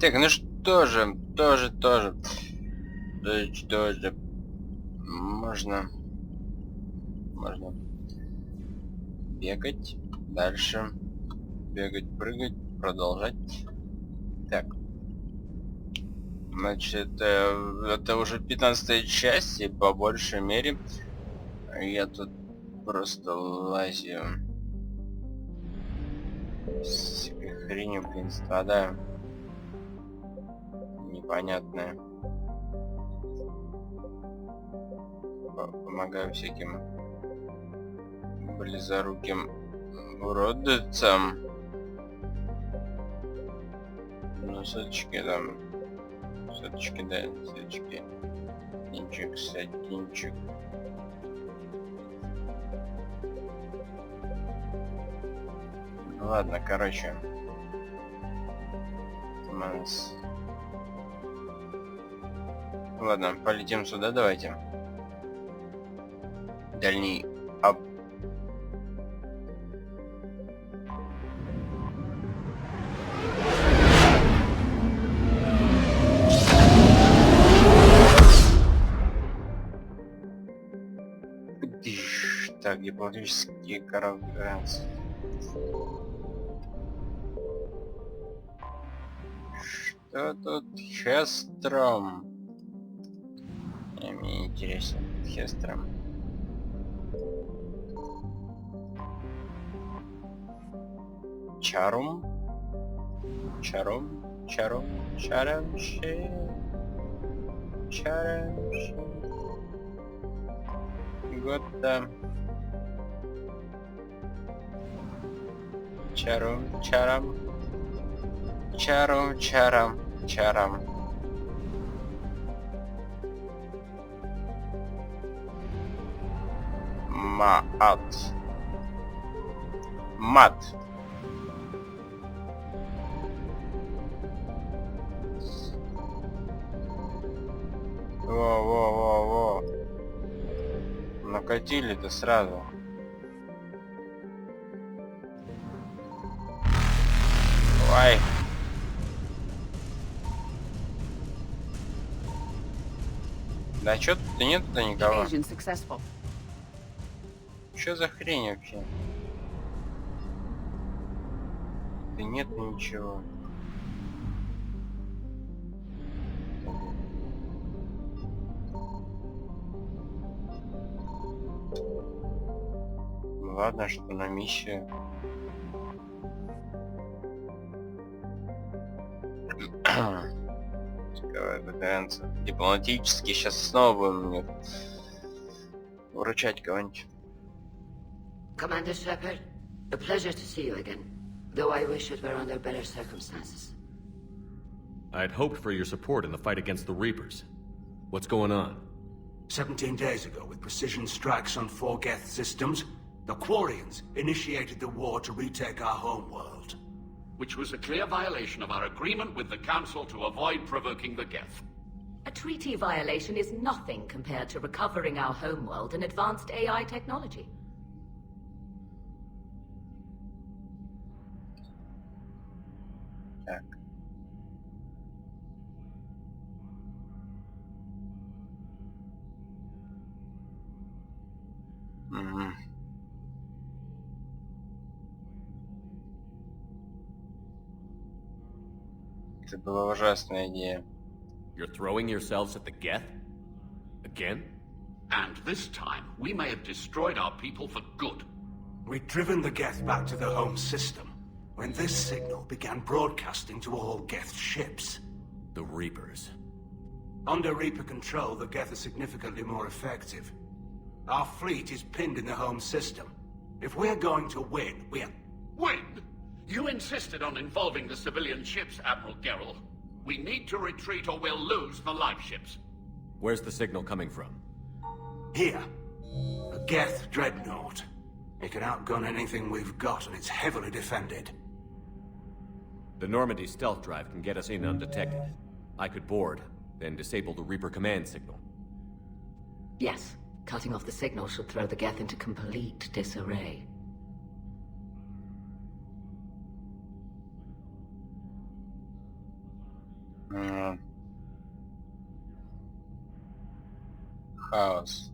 Так, ну что же, тоже. Можно бегать дальше. Бегать, прыгать, продолжать. Так. Значит, это уже 15-я часть, и по большей мере я тут просто лазю. С хренью, блин, страдаю. Непонятное. Помогаю всяким близоруким уродцам. Ну, соточки там. Соточки, да, соточки. Сатинчик, сатинчик. Ну, ладно, короче. Ладно, полетим сюда, давайте. Дальний ап. Так, дипломатические корабли. Что тут Хестром? Мне интересно, Хестром. Чарум? Года. Чарам. Мат. Во. Накатили-то сразу. Ой. Да чё тут нет-то никого? Чё за хрень вообще? Да нет ничего. Ладно, что на миссию. Дипломатически сейчас снова будем мне выручать кого-нибудь. Commander Shepard, a pleasure to see you again, though I wish it were under better circumstances. I'd hoped for your support in the fight against the Reapers. What's going on? 17 days ago, with precision strikes on 4 Geth systems, the Quarians initiated the war to retake our homeworld. Which was a clear violation of our agreement with the Council to avoid provoking the Geth. A treaty violation is nothing compared to recovering our homeworld and advanced AI technology. Так. Это была ужасная идея. You're throwing yourselves at the Geth? Again? And this time, we may have destroyed our people for good. We'd driven the Geth back to the home system, when this signal began broadcasting to all Geth ships. The Reapers. Under Reaper control, the Geth are significantly more effective. Our fleet is pinned in the home system. If we're going to win, Win? You insisted on involving the civilian ships, Admiral Gerrel. We need to retreat or we'll lose the live ships. Where's the signal coming from? Here. A Geth dreadnought. It can outgun anything we've got, and it's heavily defended. The Normandy stealth drive can get us in undetected. I could board, then disable the Reaper command signal. Yes, cutting off the signal should throw the Geth into complete disarray. М. Хаос.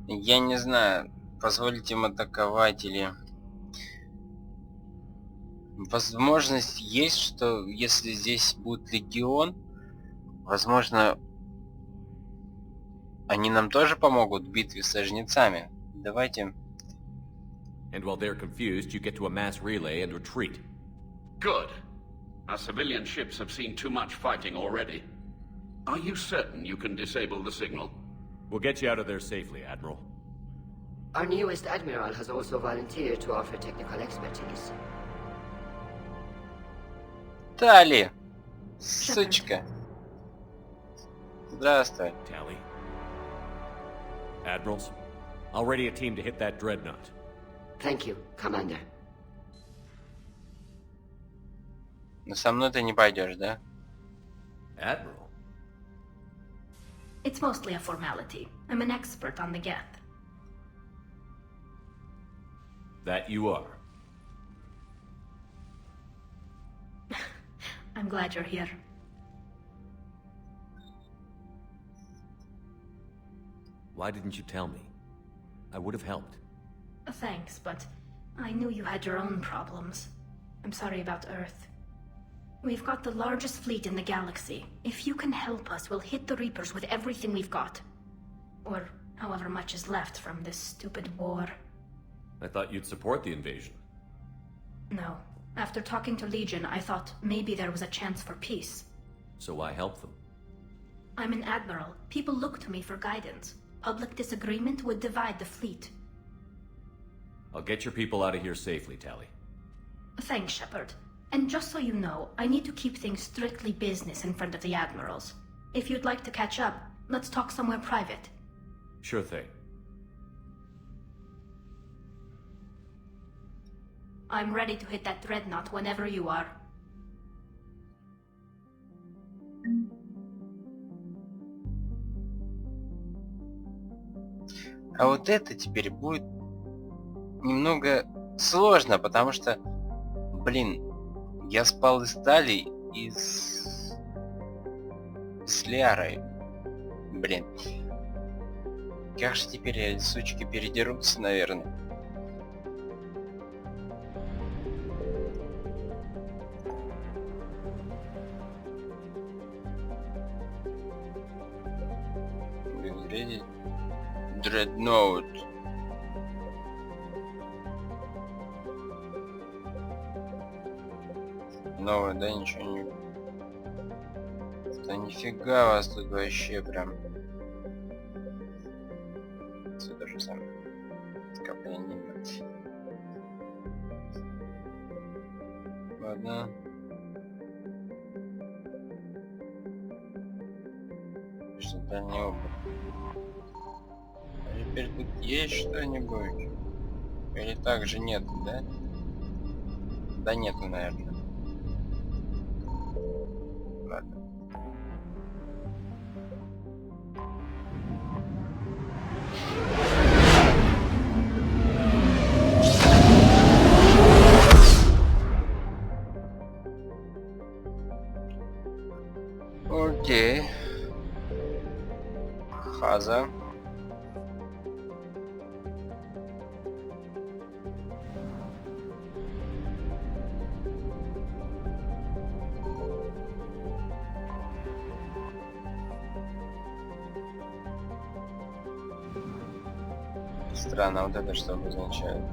Я не знаю, позволить им атаковать или... Возможность есть, что если здесь будет легион, возможно, они нам тоже помогут в битве со жнецами. Давайте... And while they're confused, you get to a mass relay and retreat. Good. Our civilian ships have seen too much fighting already. Are you certain you can disable the signal? We'll get you out of there safely, Admiral. Our newest admiral has also volunteered to offer technical expertise. Тали! Сучка! Здравствуй. Tally. Admirals, I'll ready a team to hit that dreadnought. Thank you, Commander. Но со мной ты не пойдешь, да? Admiral? It's mostly a formality. I'm an expert on the Geth. That you are. I'm glad you're here. Why didn't you tell me? I would have helped. Thanks, but I knew you had your own problems. I'm sorry about Earth. We've got the largest fleet in the galaxy. If you can help us, we'll hit the Reapers with everything we've got. Or however much is left from this stupid war. I thought you'd support the invasion. No. After talking to Legion, I thought maybe there was a chance for peace. So why help them? I'm an admiral. People look to me for guidance. Public disagreement would divide the fleet. I'll get your people out of here safely, Tally. Thanks, Shepard. And just so you know, I need to keep things strictly business in front of the admirals. If you'd like to catch up, let's talk somewhere private. Sure thing. I'm ready to hit that dreadnought whenever you are. А вот это теперь будет немного сложно, потому что, блин, я спал и с Тали, и с Лярой. Блин. Как же теперь эти сучки передерутся, наверное. Дредноут. Новое, да, ничего не... Да нифига вас тут вообще прям. Все то же самое. Скопление. Ладно. Что дальний опыт. А теперь тут есть что-нибудь? Или так же нет, да? Да нету, наверное. Ладно. Окей. Хаза. Странно, вот это что обозначает.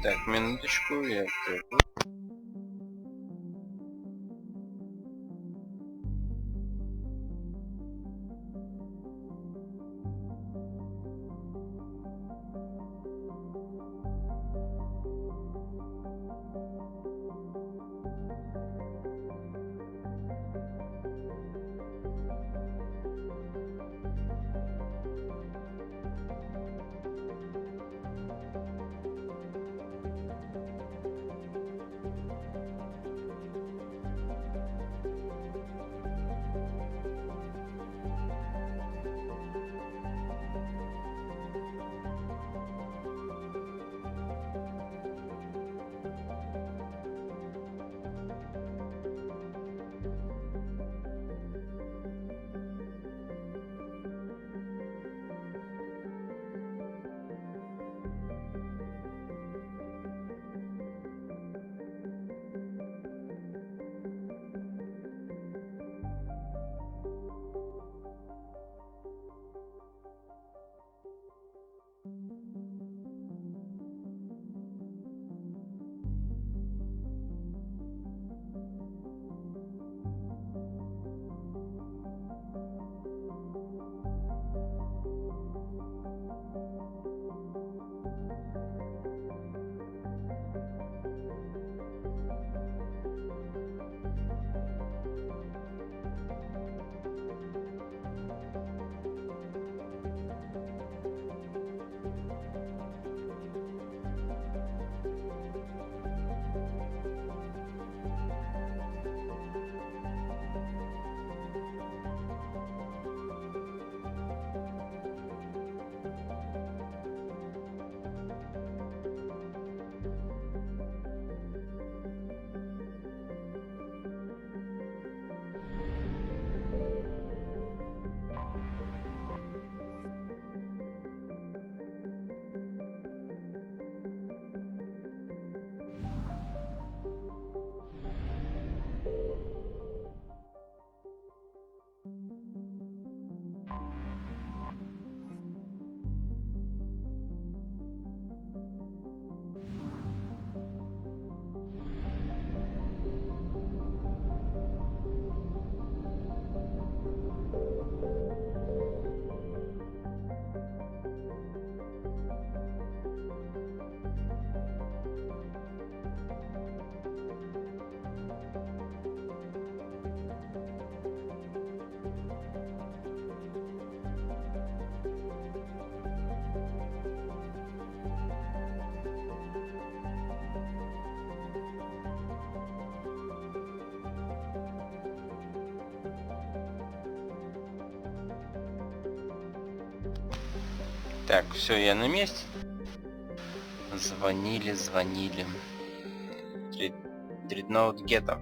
Так, минуточку, я приду. Так, все, я на месте. Звонили. Дредноут Гетто.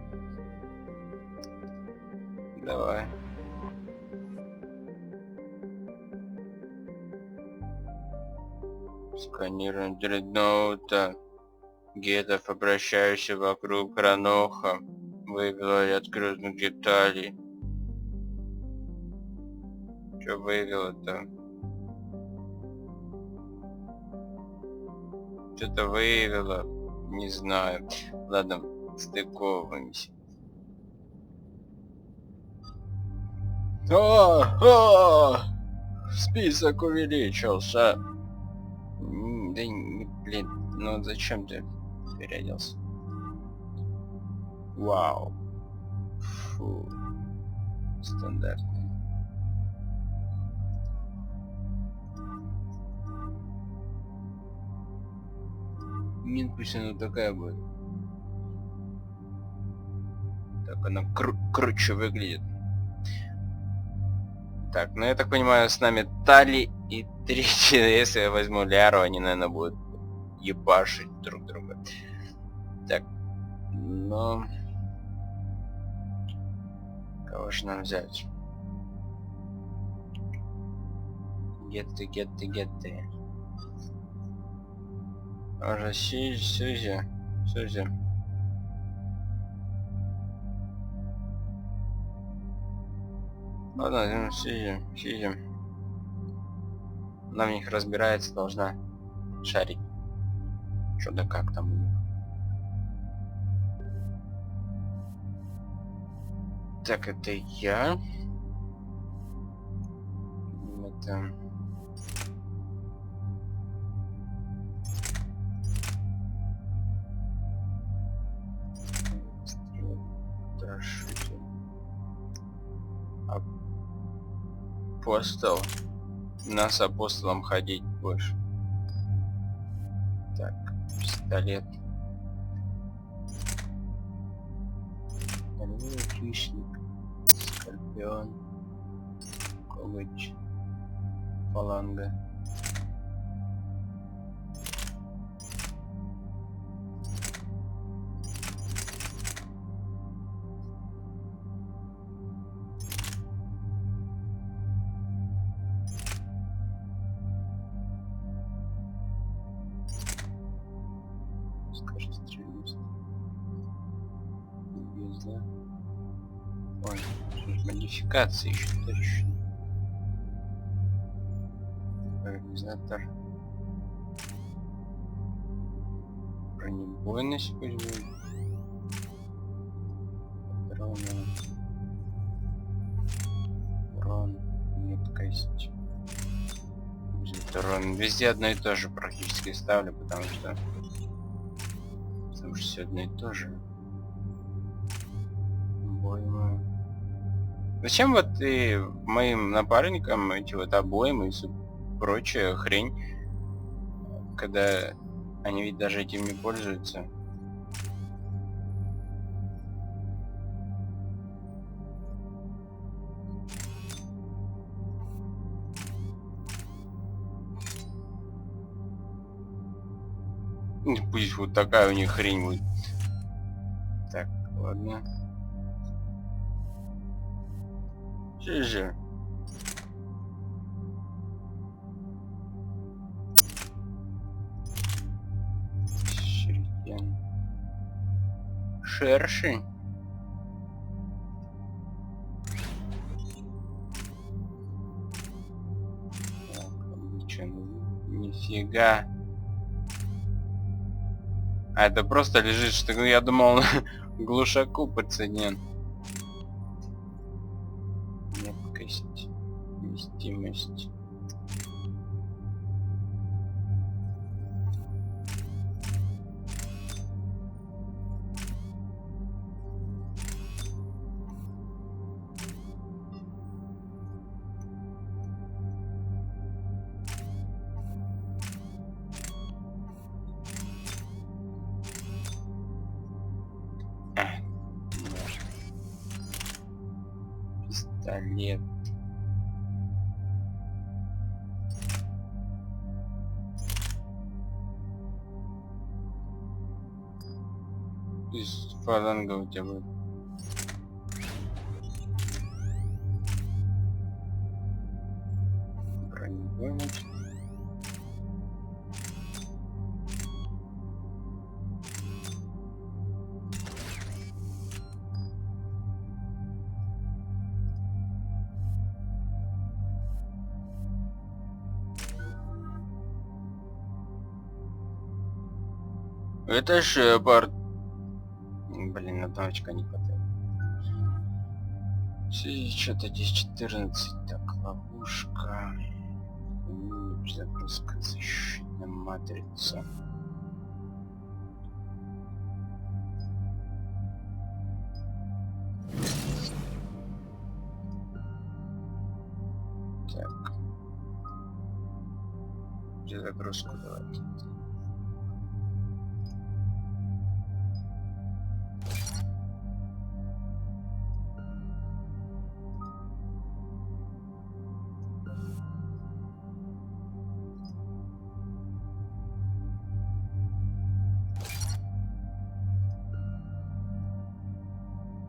Давай. Сканируем дредноута. Гетов, обращающийся вокруг Краноха. Вывел ряд крупных деталей. Что вывело-то? Что-то вывело. Не знаю. Ладно, стыковываемся. Список увеличился. Да блин, ну зачем ты переоделся? Вау. Фу. Стандартный. Нет, пусть она такая будет. Так она круче выглядит. Так, ну я так понимаю, с нами Тали и третий. Если я возьму Ляру, они, наверное, будут ебашить друг друга. Так, ну... Кого же нам взять? Гетты. Уже Сюзи. Ладно, Сюзи. Она в них разбирается, должна шарить. Что да как там у них. Так, это я. Это... Апостол. Нас апостолом ходить больше. Так, пистолет. Хищник. Скорпион. Коготь. Фаланга. Ой, модификации еще точно. Организатор. Бронебойность пусть будет. Урон, меткость. Урон. Везде одно и то же практически ставлю, потому что все одно и то же. Обойма. Зачем вот и моим напарникам эти вот обоймы и прочая хрень, когда они ведь даже этим не пользуются? Пусть вот такая у них хрень будет. Так, ладно. Что же? Шершень. Так, нифига. А это просто лежит, что я думал, он глушаку подсоединен. Меткость, вместимость. Пистолет. фаланга у тебя будет. Бронебойность. Это Шепард. Блин, одного очка не хватает. Что-то здесь 14. Так, ловушка. Загрузка, защитная матрица. Так. Загрузку давайте.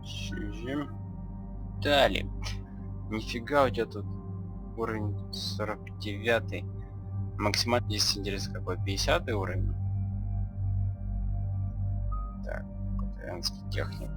Сюжем. Далее. Нифига у тебя тут уровень 49. Максимально здесь интересно какой 50 уровень. Так, итальянский техник.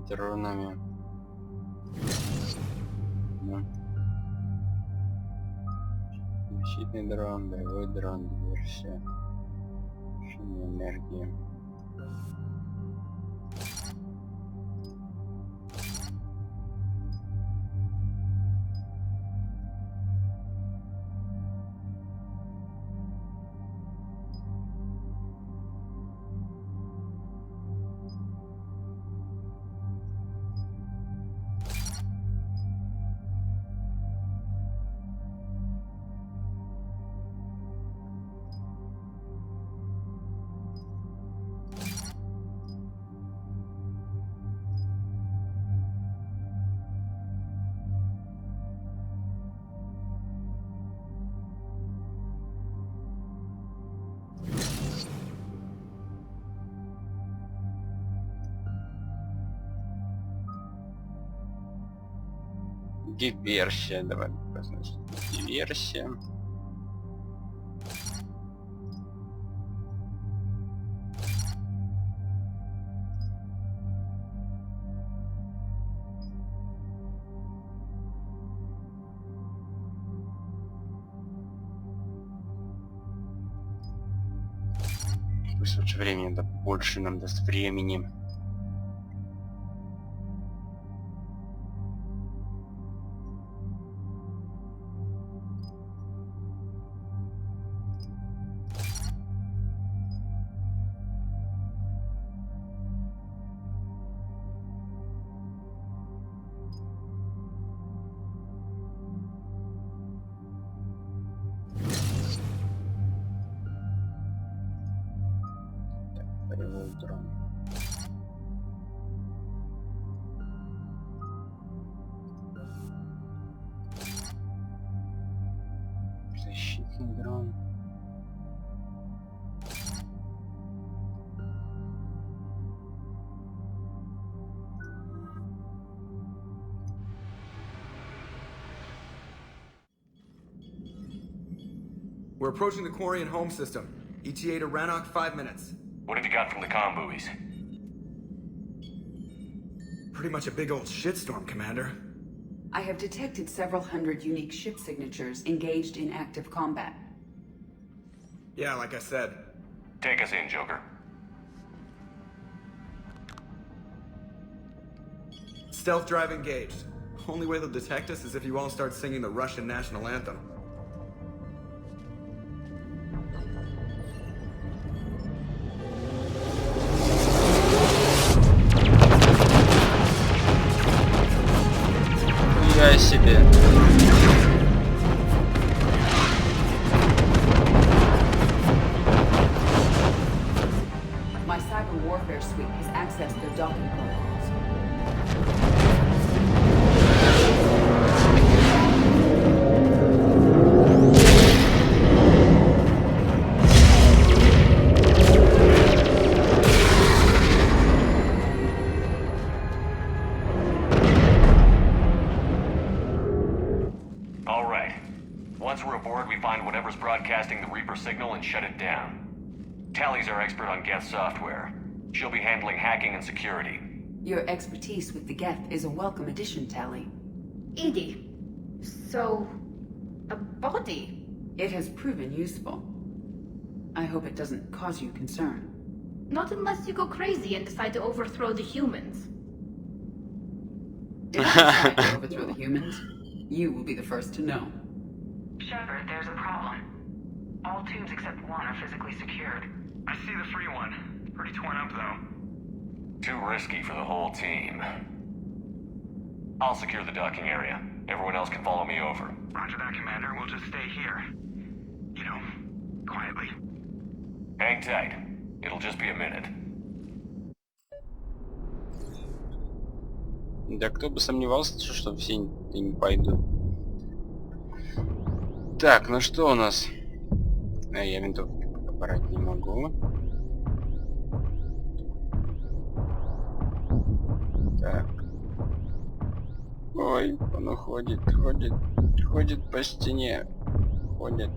Дронами. Ну. Защитный дрон, боевой дрон, диверсия. Шумная энергия. Диверсия, давай посмотрим. Диверсия. Пусть лучше времени, да больше нам даст времени. Боевой дрон. Защитный дрон. We're approaching the quarry and home system. ETA to Rannoch, 5 minutes. What have you got from the comm buoys? Pretty much a big old shitstorm, Commander. I have detected several hundred unique ship signatures engaged in active combat. Yeah, like I said. Take us in, Joker. Stealth drive engaged. Only way they'll detect us is if you all start singing the Russian national anthem. Нифига себе. My cyber warfare suite has accessed their docking protocols. All right. Once we're aboard, we find whatever's broadcasting the Reaper signal and shut it down. Tally's our expert on Geth software. She'll be handling hacking and security. Your expertise with the Geth is a welcome addition, Tally. Edie, so... a body? It has proven useful. I hope it doesn't cause you concern. Not unless you go crazy and decide to overthrow the humans. If I decide to overthrow the humans, you will be the first to know. Shepard, there's a problem. All tubes except one are physically secured. I see the free one. Pretty torn up, though. Too risky for the whole team. I'll secure the docking area. Everyone else can follow me over. Roger that, Commander. We'll just stay here. You know, quietly. Hang tight. It'll just be a minute. Да кто бы сомневался, что все не пойдут. Так, ну что у нас? Я винтовки побрать не могу. Так. Ой, он уходит, ходит по стене. Ходит.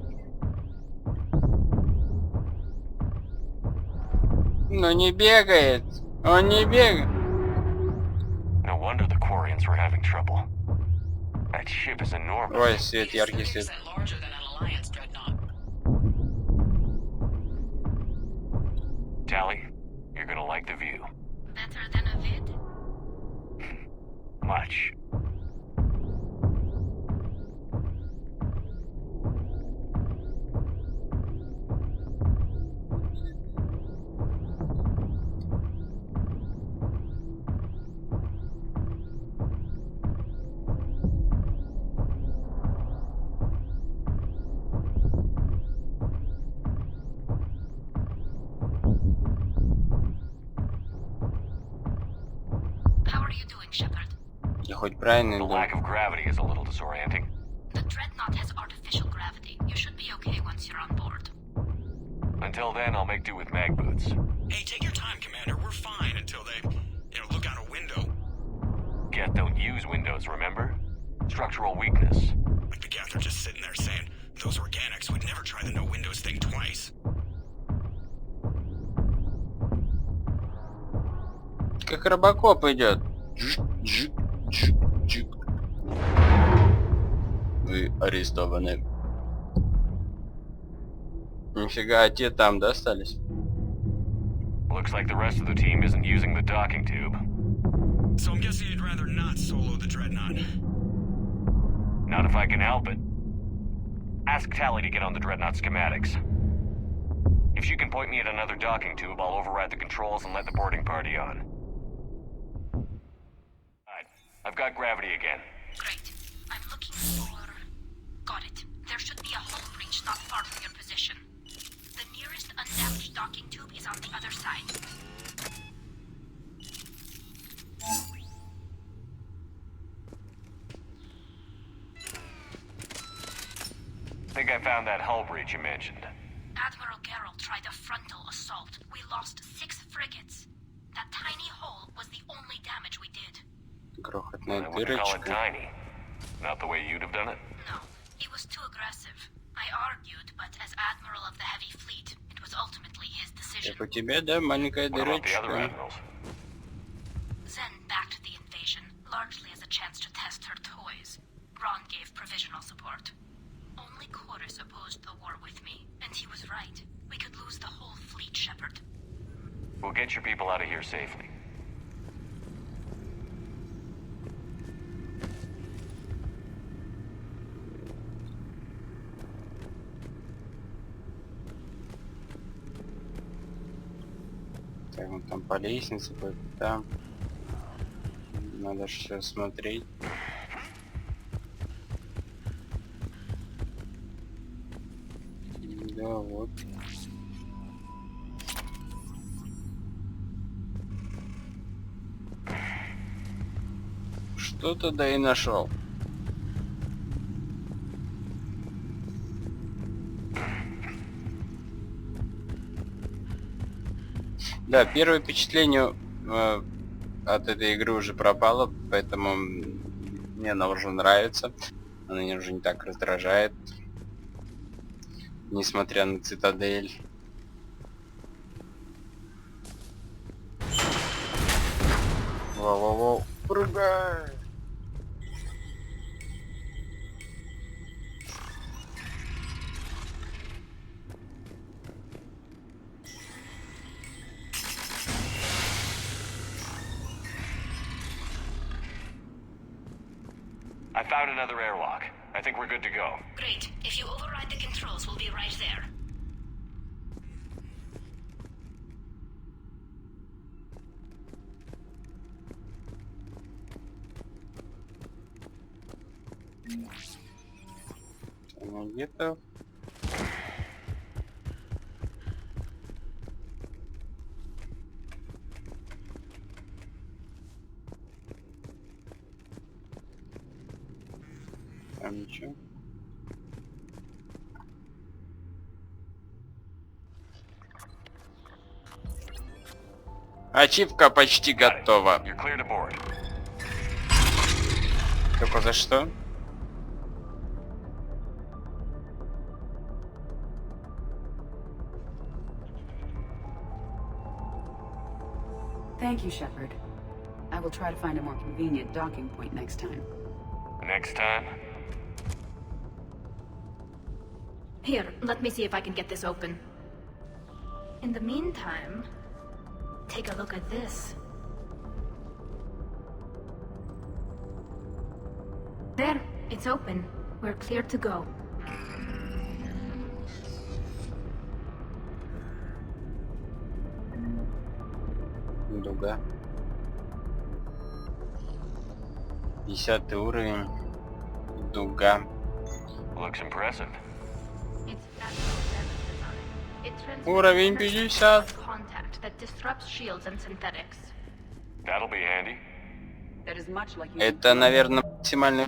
Но не бегает. Он не бегает. No wonder the Quarians were having trouble. That ship is enormous. Ой, свет, яркий свет. Tally, you're gonna like the view. Better than a vid? Much. How are you doing, Shepard? Я хоть правильно The иду? lack of gravity is a little disorienting. The Dreadnought has artificial gravity. You should be okay once you're on board. Until then, I'll make do with mag boots. Hey, take your time, Commander. We're fine until they, look out a window. Geth don't use windows, remember? Structural weakness. Like the Geth are just sitting there saying, those organics would never try the no windows thing twice. Как робокоп идет. Вы арестованы. Нифига, а те там, да, остались? Looks like the rest of the team isn't using the docking tube. So I'm guessing you'd rather not solo the Dreadnought. Not if I can help it. Ask Tally to get on the Dreadnought schematics. If she can point me at another docking tube, I'll override the controls and let the boarding party on. Alright, I've got gravity again. Great. I'm looking for... Got it. There should be a hull breach not far from your position. The nearest undamaged docking tube is on the other side. I think I found that hull breach you mentioned. Admiral Geralt tried a frontal assault. We lost 6 frigates. That tiny hole was the only damage we did. Крохотная I wouldn't call it дырочка. tiny. Not the way you'd have done it. No, he was too aggressive. I argued, but as Admiral of the Heavy Fleet, it was ultimately his decision. Как у тебя, да, маленькая What about the other дырочка. admirals? Zen backed the invasion, largely as a chance to test her toys. Ron gave provisional support. Only Chorus opposed the war with me, and he was right. We could lose the whole fleet, Shepard. We'll get your people out of here safely. Так, вот там по лестнице, там. Надо же все смотреть. Ну вот. Что-то да и нашел. Да, первое впечатление от этой игры уже пропало, поэтому мне она уже нравится. Она меня уже не так раздражает. Несмотря на цитадель. Воу-воу-воу. Прыгай! I found another airlock. I think we're good to go. Great. If you override the controls, we'll be right there. Где-то. Там ничего. Ачивка почти готова. You're clear to board. Только за что? Thank you, Shepard. I will try to find a more convenient docking point next time. Next time? Here, let me see if I can get this open. In the meantime, take a look at this. There, it's open. We're clear to go. Дуга. 50 уровень. Дуга. Looks impressive. Уровень 50. Contact that disrupts shields and synthetics. That'll be handy. That is much like you. Это, наверное, максимальный.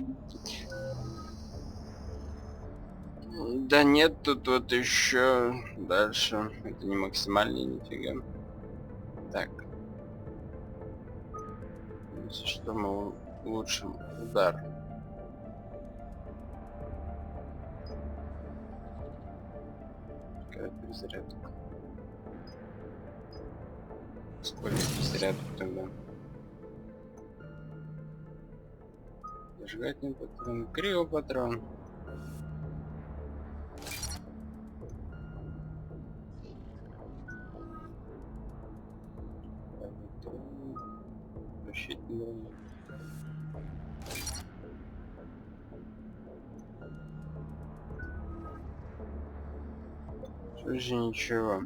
Да нет, тут вот еще дальше. Это не максимальный, нифига. Так. Если что, мы улучшим удар. Какая перезарядка? Сколько перезарядок тогда? Зажигательный патрон, криопатрон. Защитный. Что же ничего.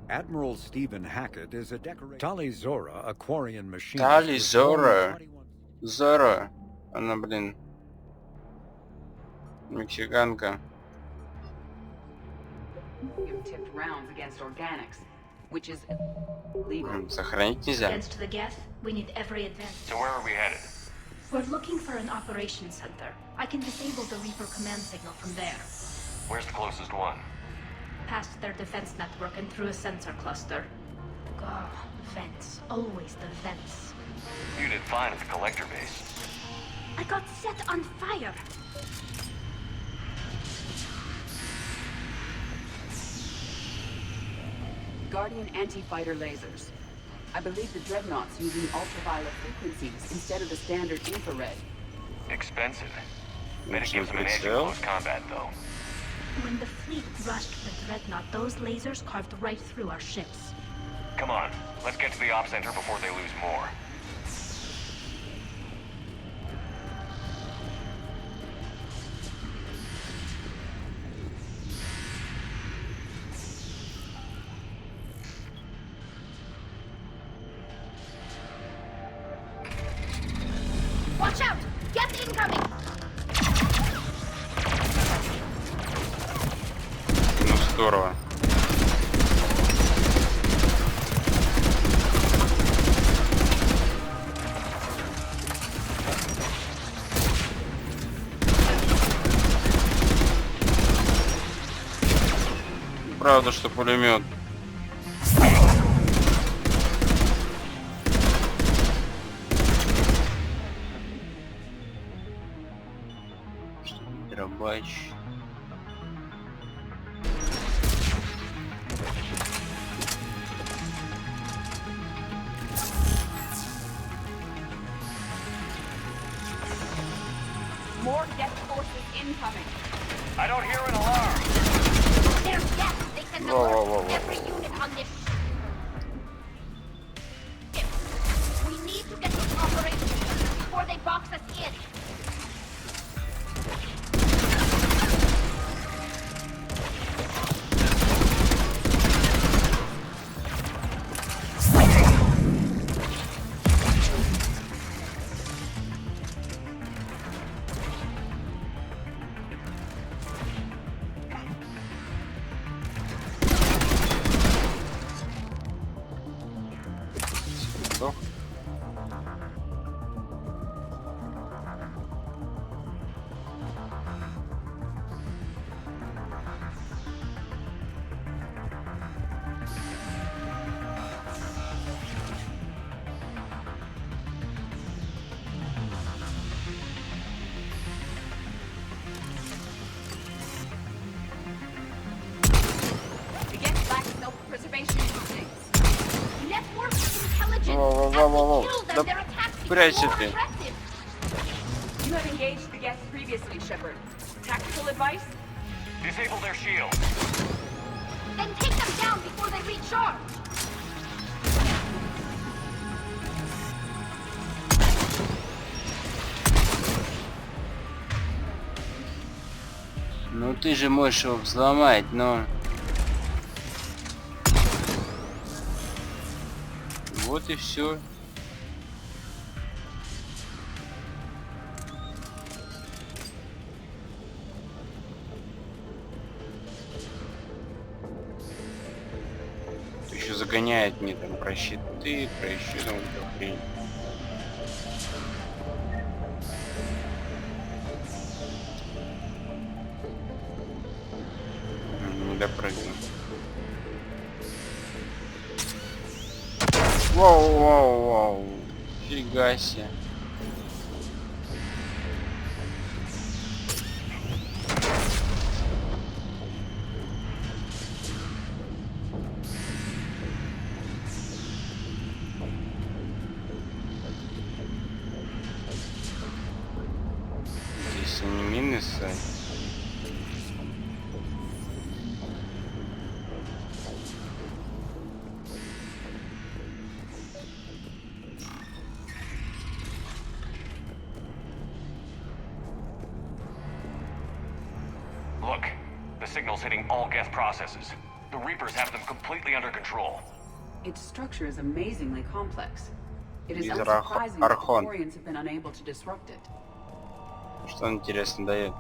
Admiral Stephen Hackett is a decorated Tali Zora, a Quarian machine. Тали Зора. Зора. Она, блин, мексиканка. You've tipped rounds against organics, which is legal. Сохранить нельзя. Against the Geth, we need every advance. So where are we headed? We're looking for an operations center. I can disable the Reaper command signal from there. Where's the closest one? Past their defense network and through a sensor cluster. Oh, vents. Always the vents. You did fine at the collector base. I got set on fire! Guardian anti-fighter lasers. I believe the dreadnoughts using ultraviolet frequencies instead of the standard infrared. Expensive. Bet it gives them an edge in close combat, though. When the fleet rushed the dreadnought, those lasers carved right through our ships. Come on, let's get to the op center before they lose more. Watch out! Geth incoming! здорово. Правда, что пулемет. Дробач. More death forces incoming. I don't hear an alarm. There's death. They send Whoa, whoa, whoa, alerts to whoa. every unit on this ship. We need to get this operation before they box us in. Сдох. The Geth lack self-preservation instincts. Network intelligence. Воу-воу-воу-воу. Kill them. Да Their attacks become прячься more ты. aggressive. You have engaged the Geth previously, Shepard. Tactical advice? Disable their shields. Then take them down before they recharge. Ну ты же можешь его взломать, но... Вот и все. Еще загоняет мне там про щиты, про еще там какую-то хрень. Не допрыгну. Воу-воу-воу. Фига себе. Здесь они мины ссать. Look, the signal's hitting all Geth processes. The Reapers have them completely under control. Its structure is amazingly complex. It is These are unsurprising that the Archon. Quarians have been unable to disrupt it. Что он интересно дает?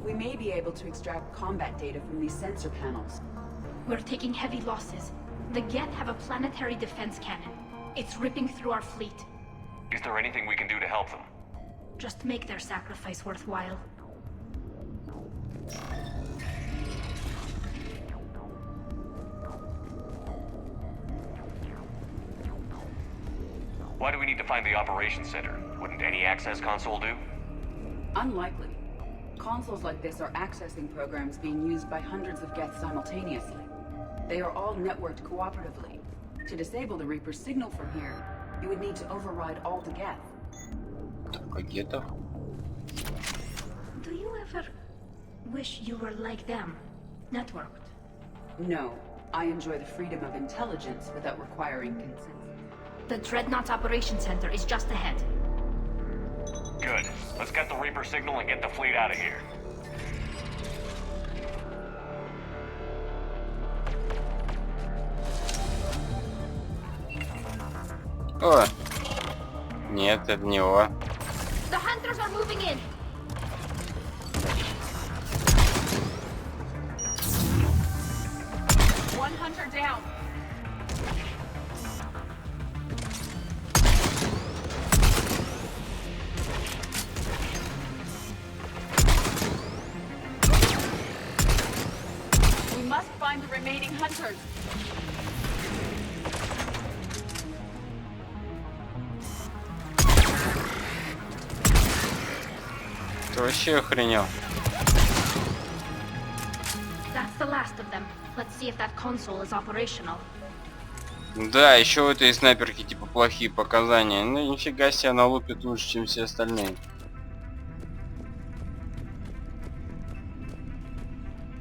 We may be able to extract combat data from these sensor panels. We're taking heavy losses. The Geth have a planetary defense cannon. It's ripping through our fleet. Is there anything we can do to help them? Just make their sacrifice worthwhile. Why do we need to find the operations center? Wouldn't any access console do? Unlikely. Consoles like this are accessing programs being used by hundreds of Geth simultaneously. They are all networked cooperatively. To disable the Reaper's signal from here, you would need to override all the Geth. Пакетов. Do you ever wish you were like them? Networked? No. I enjoy the freedom of intelligence without requiring consent. The Dreadnought Operations Center is just ahead. Good. Let's get the Reaper signal and get the fleet out of here. О! Нет, это не его. The hunters are moving in. down. We must find the remaining hunters. Ты вообще охренел? That's the last of them. Let's see if that console is operational. Да, еще у этой снайперки типа плохие показания. Ну нифига себе, она лупит лучше, чем все остальные.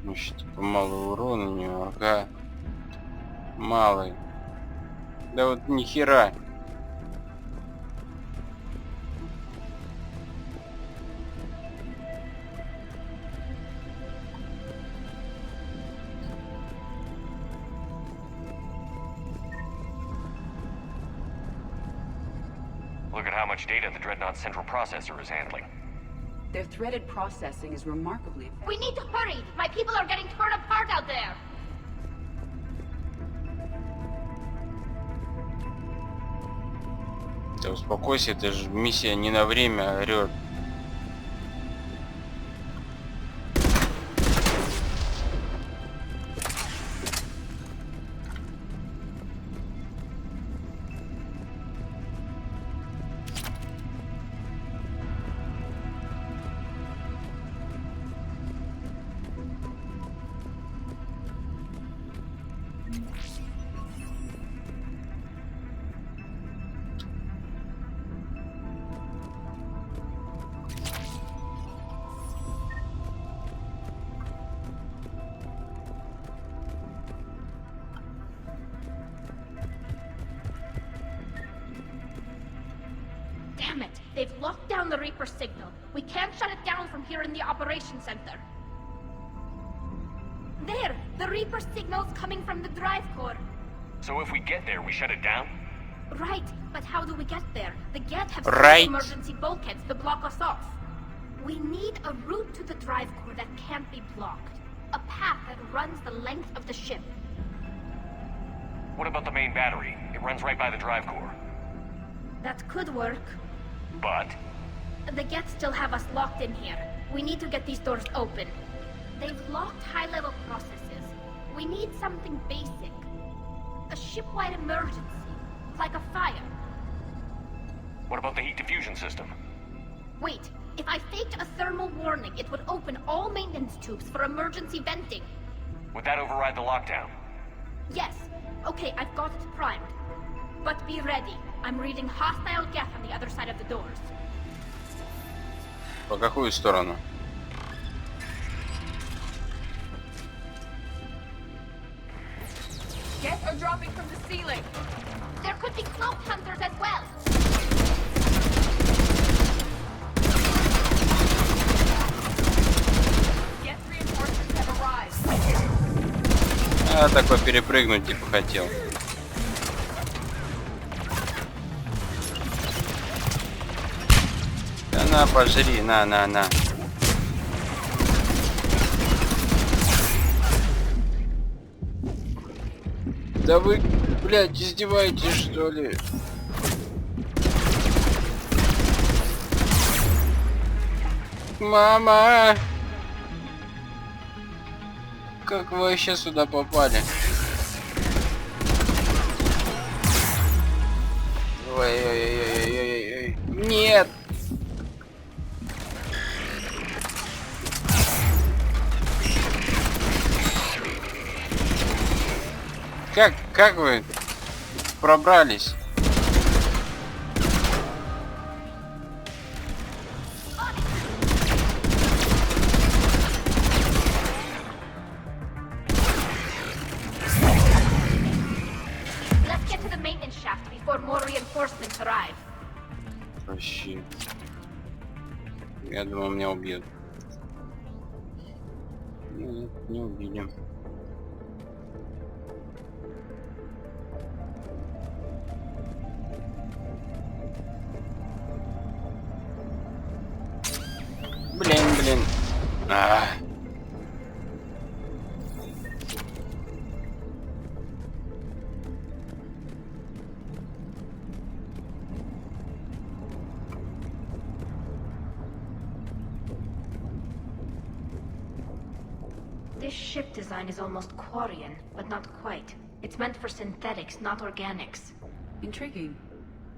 Ну еще типа малый урон у нее, ага. Малый. Да вот нихера. Look at how much data the Dreadnought's central processor is handling. Their threaded processing is remarkably effective. We need to hurry! My people are getting torn apart out there! Да успокойся, это же миссия не на время орёт. Damn it! They've locked down the Reaper signal. We can't shut it down from here in the Operations Center. There! The Reaper signal's coming from the drive core. So if we get there, we shut it down? Right, but how do we get there? The Geth have Right. emergency bulkheads to block us off. We need a route to the drive core that can't be blocked. A path that runs the length of the ship. What about the main battery? It runs right by the drive core. That could work. But The Geth still have us locked in here. We need to get these doors open. They've locked high-level processes. We need something basic. A ship-wide emergency. Like a fire. what about the heat diffusion system? Wait, if I faked a thermal warning, it would open all maintenance tubes for emergency venting. Would that override the lockdown? Yes. Okay, I've got it primed. But be ready. I'm reading hostile Geth on the other side of the doors. По какую сторону? Geth are dropping from the ceiling. There could be cloak hunters as well! Geth reinforcements have arrived. А, такой перепрыгнуть типа хотел. Да на, пожри, на. Да вы, блядь, издеваетесь, что ли? Мама! Как вы вообще сюда попали? Ой-ой-ой-ой-ой-ой. Нет! Как вы пробрались? Let's get to the maintenance shaft before more reinforcements arrive. Вообще. Я думал, меня убьют. Нет, не убили. Блин. This ship design is almost Quarian, but not quite. It's meant for synthetics, not organics. Intriguing.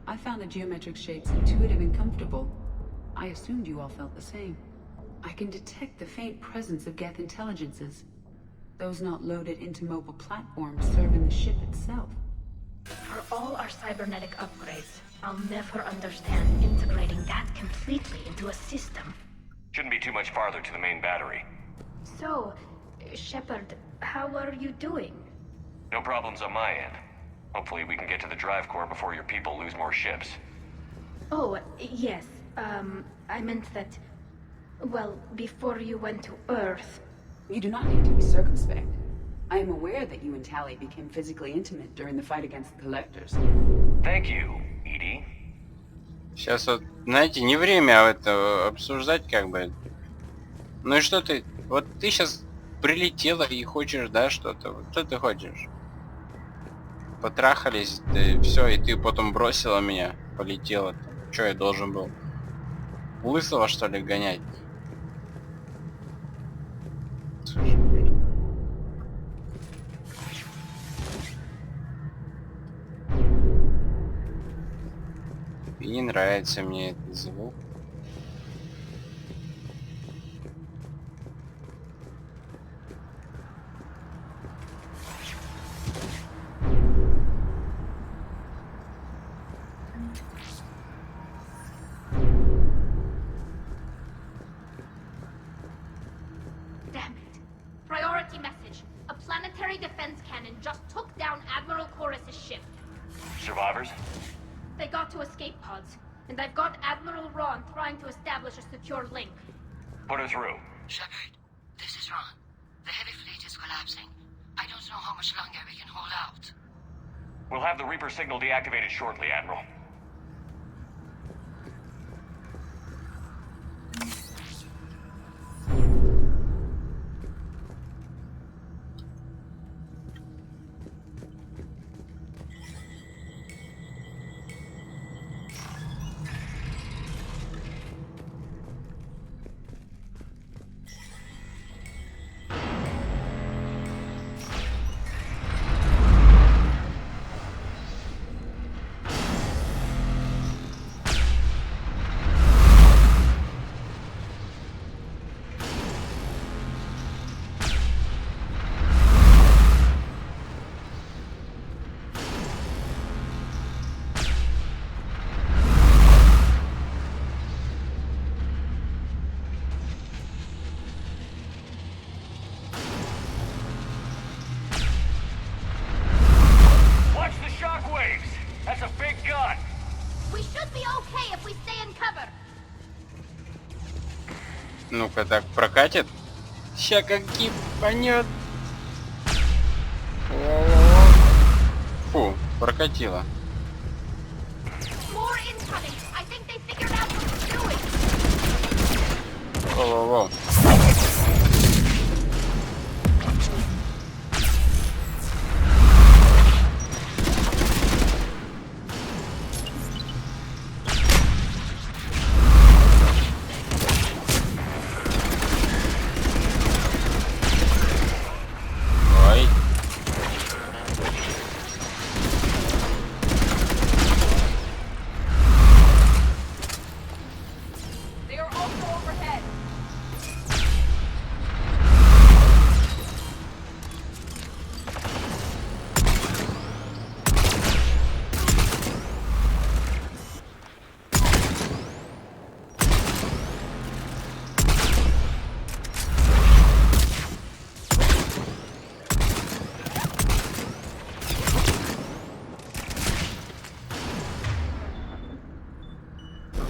I found the geometric shapes intuitive and comfortable. I assumed you all felt the same. I can detect the faint presence of Geth intelligences. Those not loaded into mobile platforms serving the ship itself. For all our cybernetic upgrades, I'll never understand integrating that completely into a system. Shouldn't be too much farther to the main battery. So, Shepard, how are you doing? No problems on my end. Hopefully we can get to the drive core before your people lose more ships. Oh, yes. I meant that... Well, before you went to Earth... You do not need to be circumspect. I am aware that you and Tali became physically intimate during the fight against the Collectors. Thank you, Edie. Сейчас вот, знаете, не время это обсуждать, как бы. Ну и что ты... Вот ты сейчас прилетела и хочешь, да, что-то. Вот что ты хочешь? Потрахались, да, все, и ты потом бросила меня, полетела. Что я должен был? Лысого, что ли, гонять? Слушай. И не нравится мне этот звук. Damn it. Priority message. A planetary defense cannon just took down Admiral Chorus's ship. Survivors? They got to escape pods, and I've got Admiral Ron trying to establish a secure link. Put her through. Shepard, this is Ron. The heavy fleet is collapsing. I don't know how much longer we can hold out. We'll have the Reaper signal deactivated shortly, Admiral. Ну-ка, так прокатит. Ща как кипанет. Фу, прокатило. Воу-воу-воу.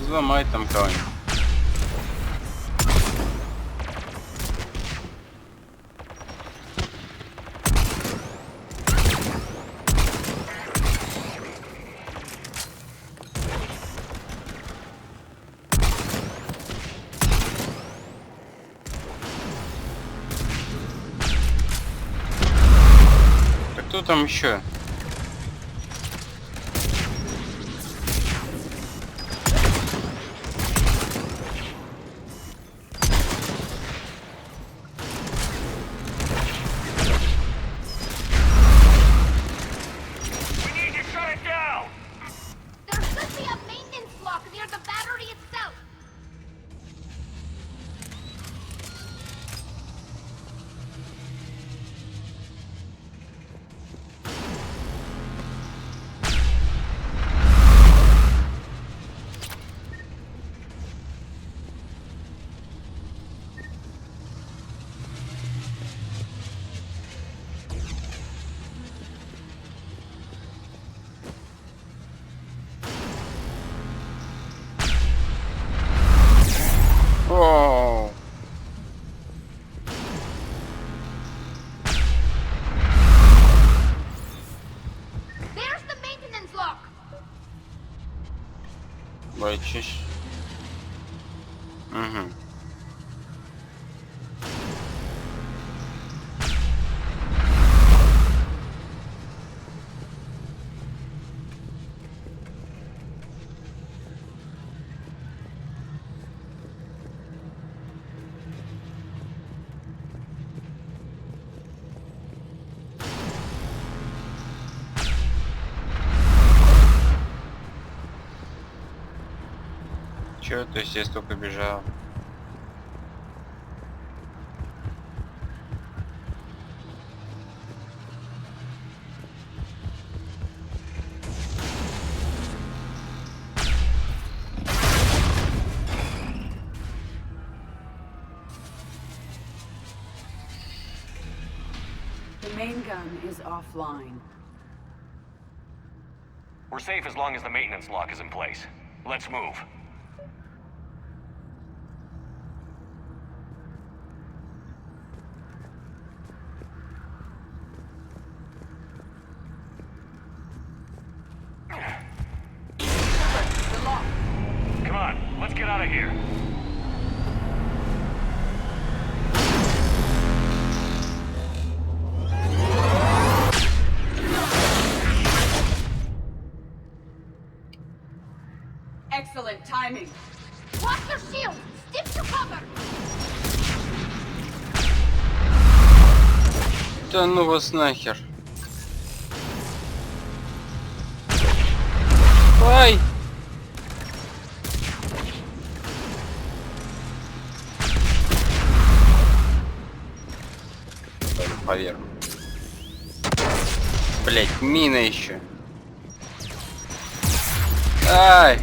Взломай там кого-нибудь. Так кто там еще? Бачишь? Угу. Чё, то есть я столько бежал? The main gun is offline. We're safe as long as the maintenance lock is in place. Let's move. Come on, let's get out of here. Excellent timing. Watch your shield! Stick to cover! Да ну вас нахер. Ай! Поверх. Блять, мина еще. Ай!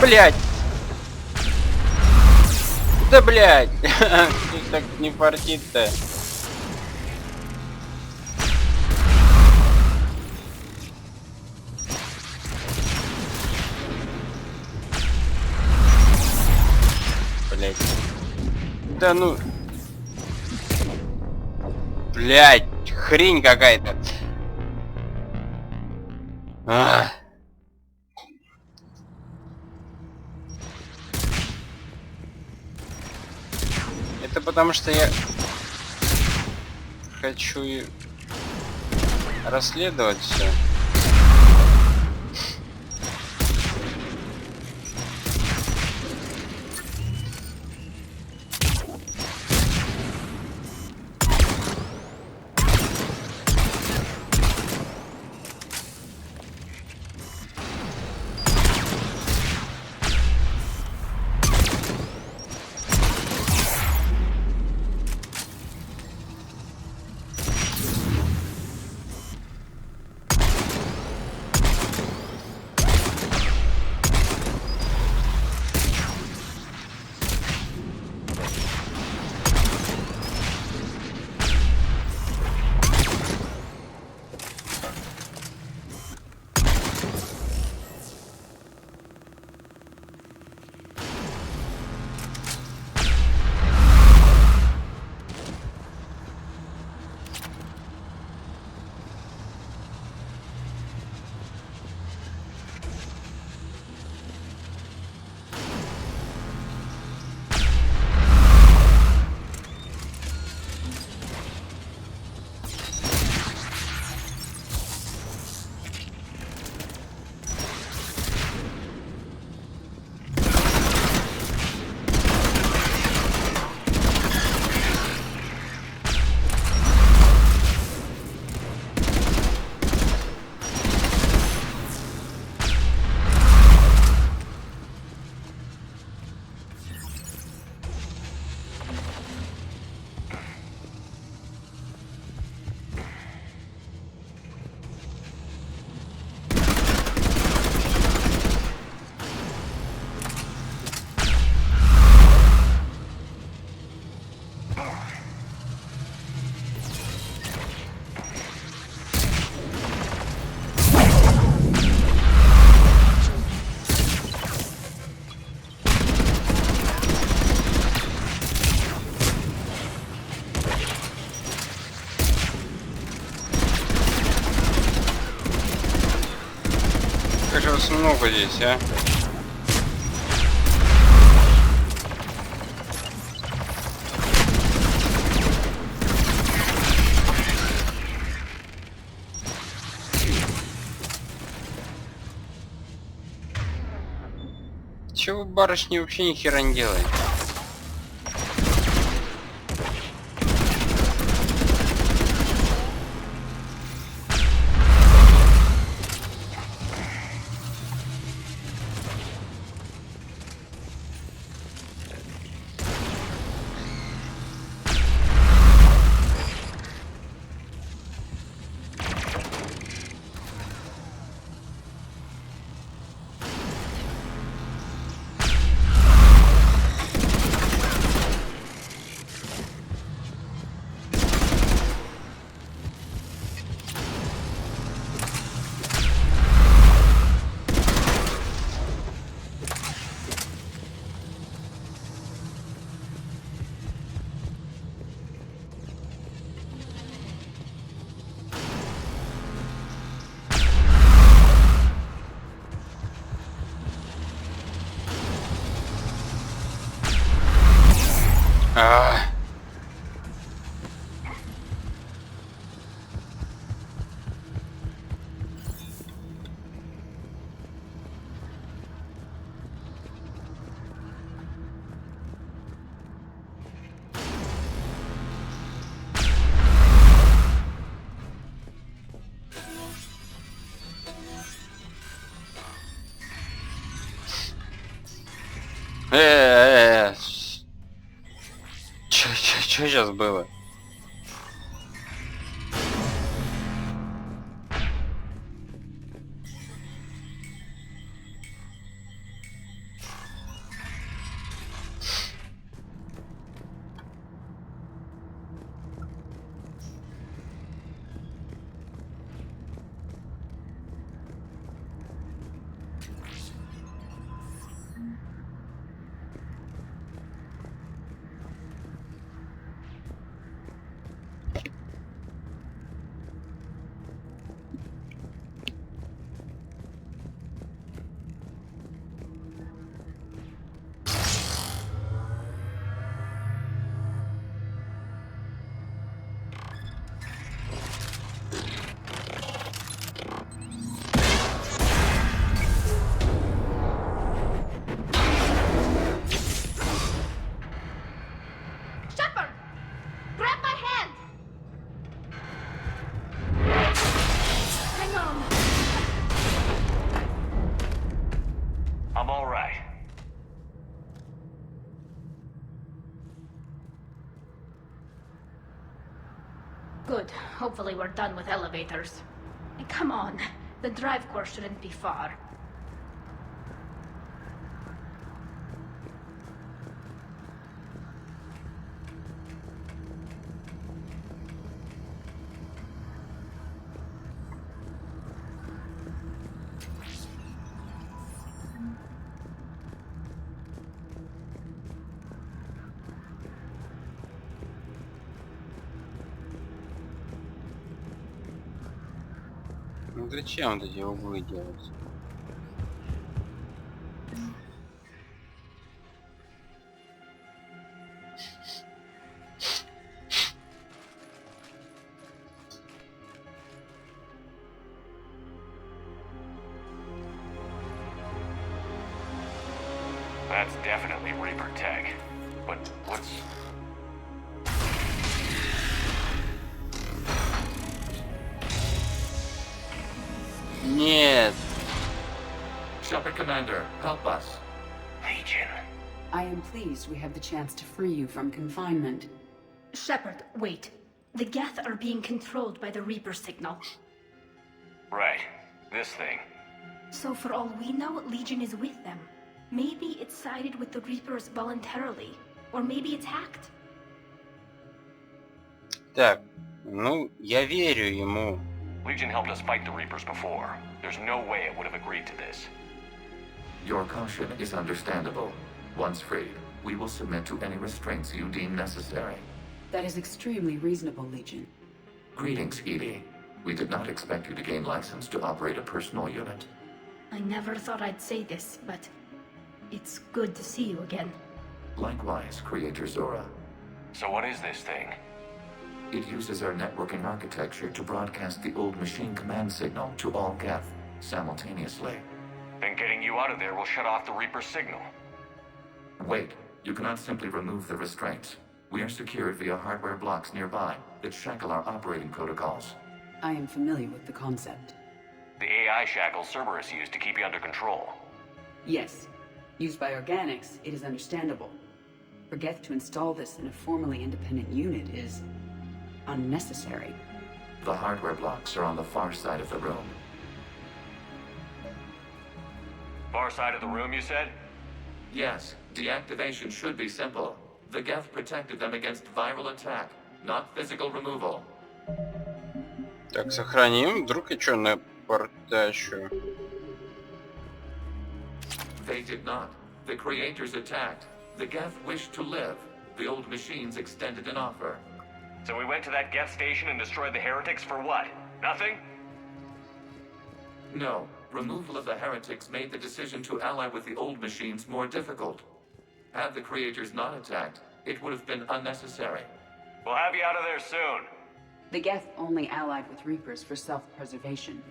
Блять! Да блять! Так не фартит-то. Блять. Да ну. Блять, хрень какая-то. Это потому что я хочу расследовать все. же вас много здесь, а? Чего вы, барышни, вообще ни хера не делаете? Что сейчас было? Good. Hopefully we're done with elevators. Come on. The drive course shouldn't be far. Ну зачем вот эти углы делать? That's definitely Reaper tech. But what's... Нет. Shepard Commander, help us. Legion. I am pleased we have the chance to free you from confinement. Shepard, wait. The Geth are being controlled by the Reaper signal. Right. This thing. So for all we know, Legion is with them. Maybe it sided with the Reapers voluntarily. Or maybe it's hacked. Так, ну, я верю ему. Legion helped us fight the Reapers before. There's no way it would have agreed to this. Your caution is understandable. Once freed, we will submit to any restraints you deem necessary. That is extremely reasonable, Legion. Greetings, Edie. We did not expect you to gain license to operate a personal unit. I never thought I'd say this, but it's good to see you again. Likewise, Creator Zora. So what is this thing? It uses our networking architecture to broadcast the old machine command signal to all Geth simultaneously. Then getting you out of there will shut off the Reaper's signal. Wait, you cannot simply remove the restraints. We are secured via hardware blocks nearby that shackle our operating protocols. I am familiar with the concept. The AI shackles Cerberus used to keep you under control. Yes. Used by organics, it is understandable. For Geth to install this in a formally independent unit is unnecessary. The hardware blocks are on the far side of the room. Far side of the room, you said? Yes, deactivation should be simple. The Geth protected them against viral attack, not physical removal. Так, сохраним. Вдруг я что напортачу? They did not. The creators attacked. The Geth wished to live. The old machines extended an offer. So we went to that Geth station and destroyed the heretics for what? Nothing? No. Removal of the heretics made the decision to ally with the old machines more difficult. Had the creators not attacked, it would have been unnecessary. We'll have you out of there soon. The Geth only allied with Reapers for self-preservation.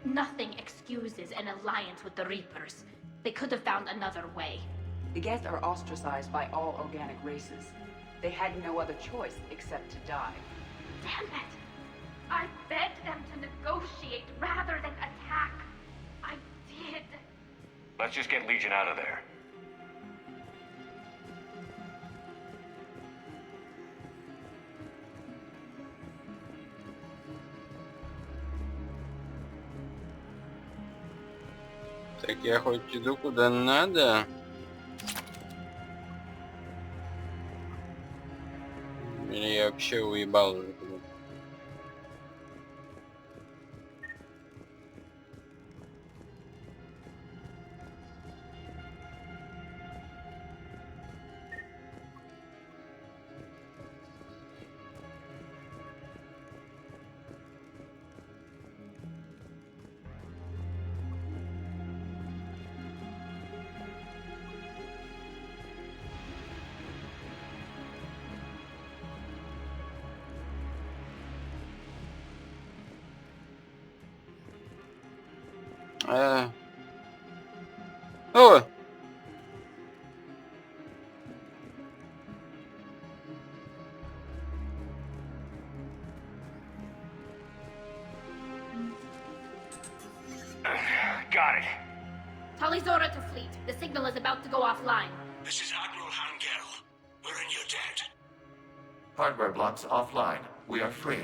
Nothing excuses an alliance with the Reapers. They could have found another way. The Geth are ostracized by all organic races. They had no other choice except to die. Damn it! I begged them to negotiate rather than attack. I did. Let's just get Legion out of there. Так, я хоть иду куда надо. Или я вообще уебал уже куда? О! Got it. Talizora to fleet. The signal is about to go offline. This is Admiral Hangel. We're in your debt. Hardware blocks offline. We are free.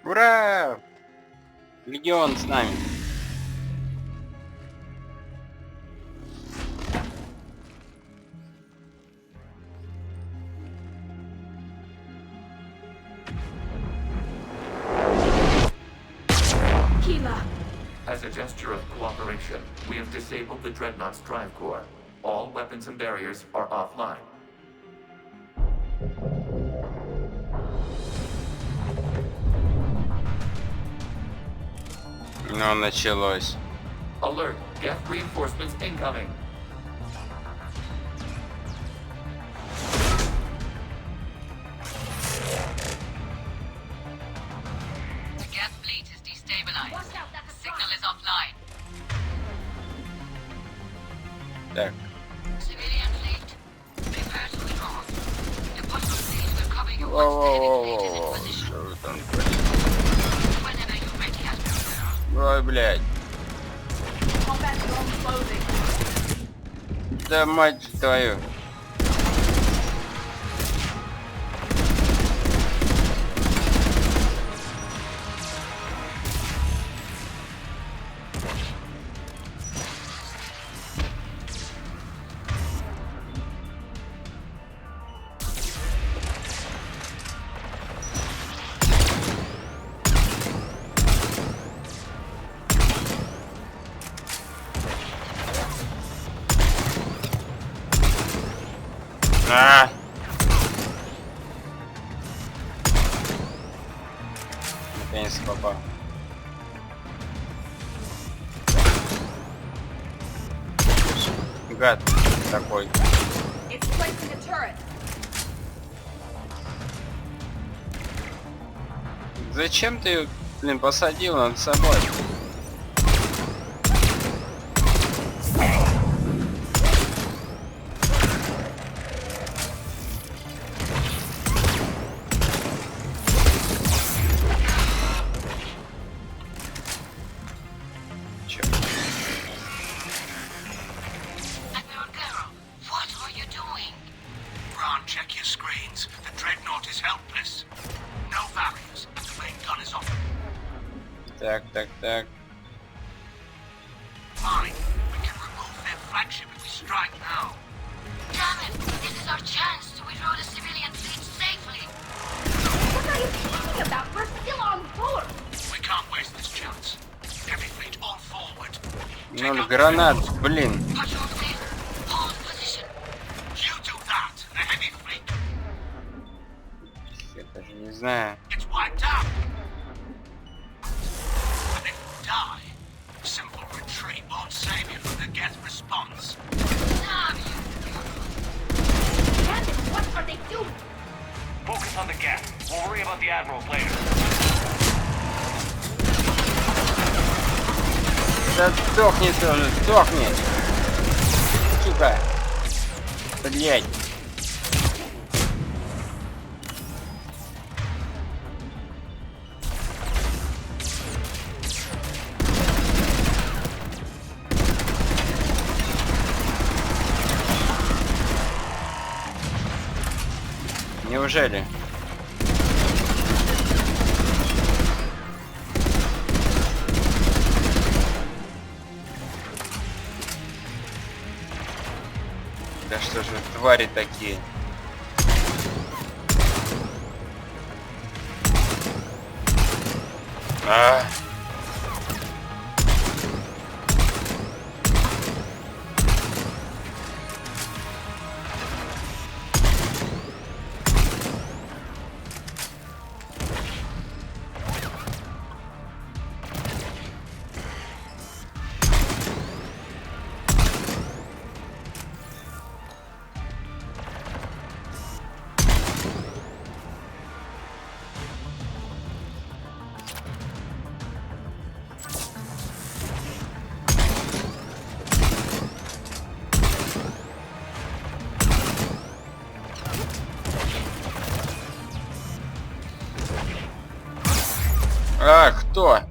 Ура! Легион с нами. As a gesture of cooperation, we have disabled the Dreadnought's drive core. All weapons and barriers are offline. Ну, началось. Alert! Geth reinforcements incoming! The Geth fleet is destabilized. Signal is offline. Так. Civilian fleet, prepare to withdraw. The postal fleet will cover you Воу, once the воу, enemy fleet is in воу, воу. position. Что вы там творите? Whenever you're ready, Admiral. Ой, блядь. Combat zone closing. Да мать твою. Наконец попал. Гад такой. Зачем ты, блин, посадил над собой? Так. Fine. We can remove their flagship if we strike now. Damn it! This is our chance to withdraw the civilian fleet safely. What are you talking about? We're still on board. We can't waste this chance. Heavy fleet all forward. Ну, гранат, блин. Hold position. You do that. The heavy fleet. Я даже не знаю. It's wiped out. And if you die, simple retreat won't save you from the Geth response. Damn it! What are they doing? Focus on the Geth. We'll worry about the admirals later. Да сдохни тоже, сдохни! Сука! Блять! Неужели? Да что же твари такие? А, кто?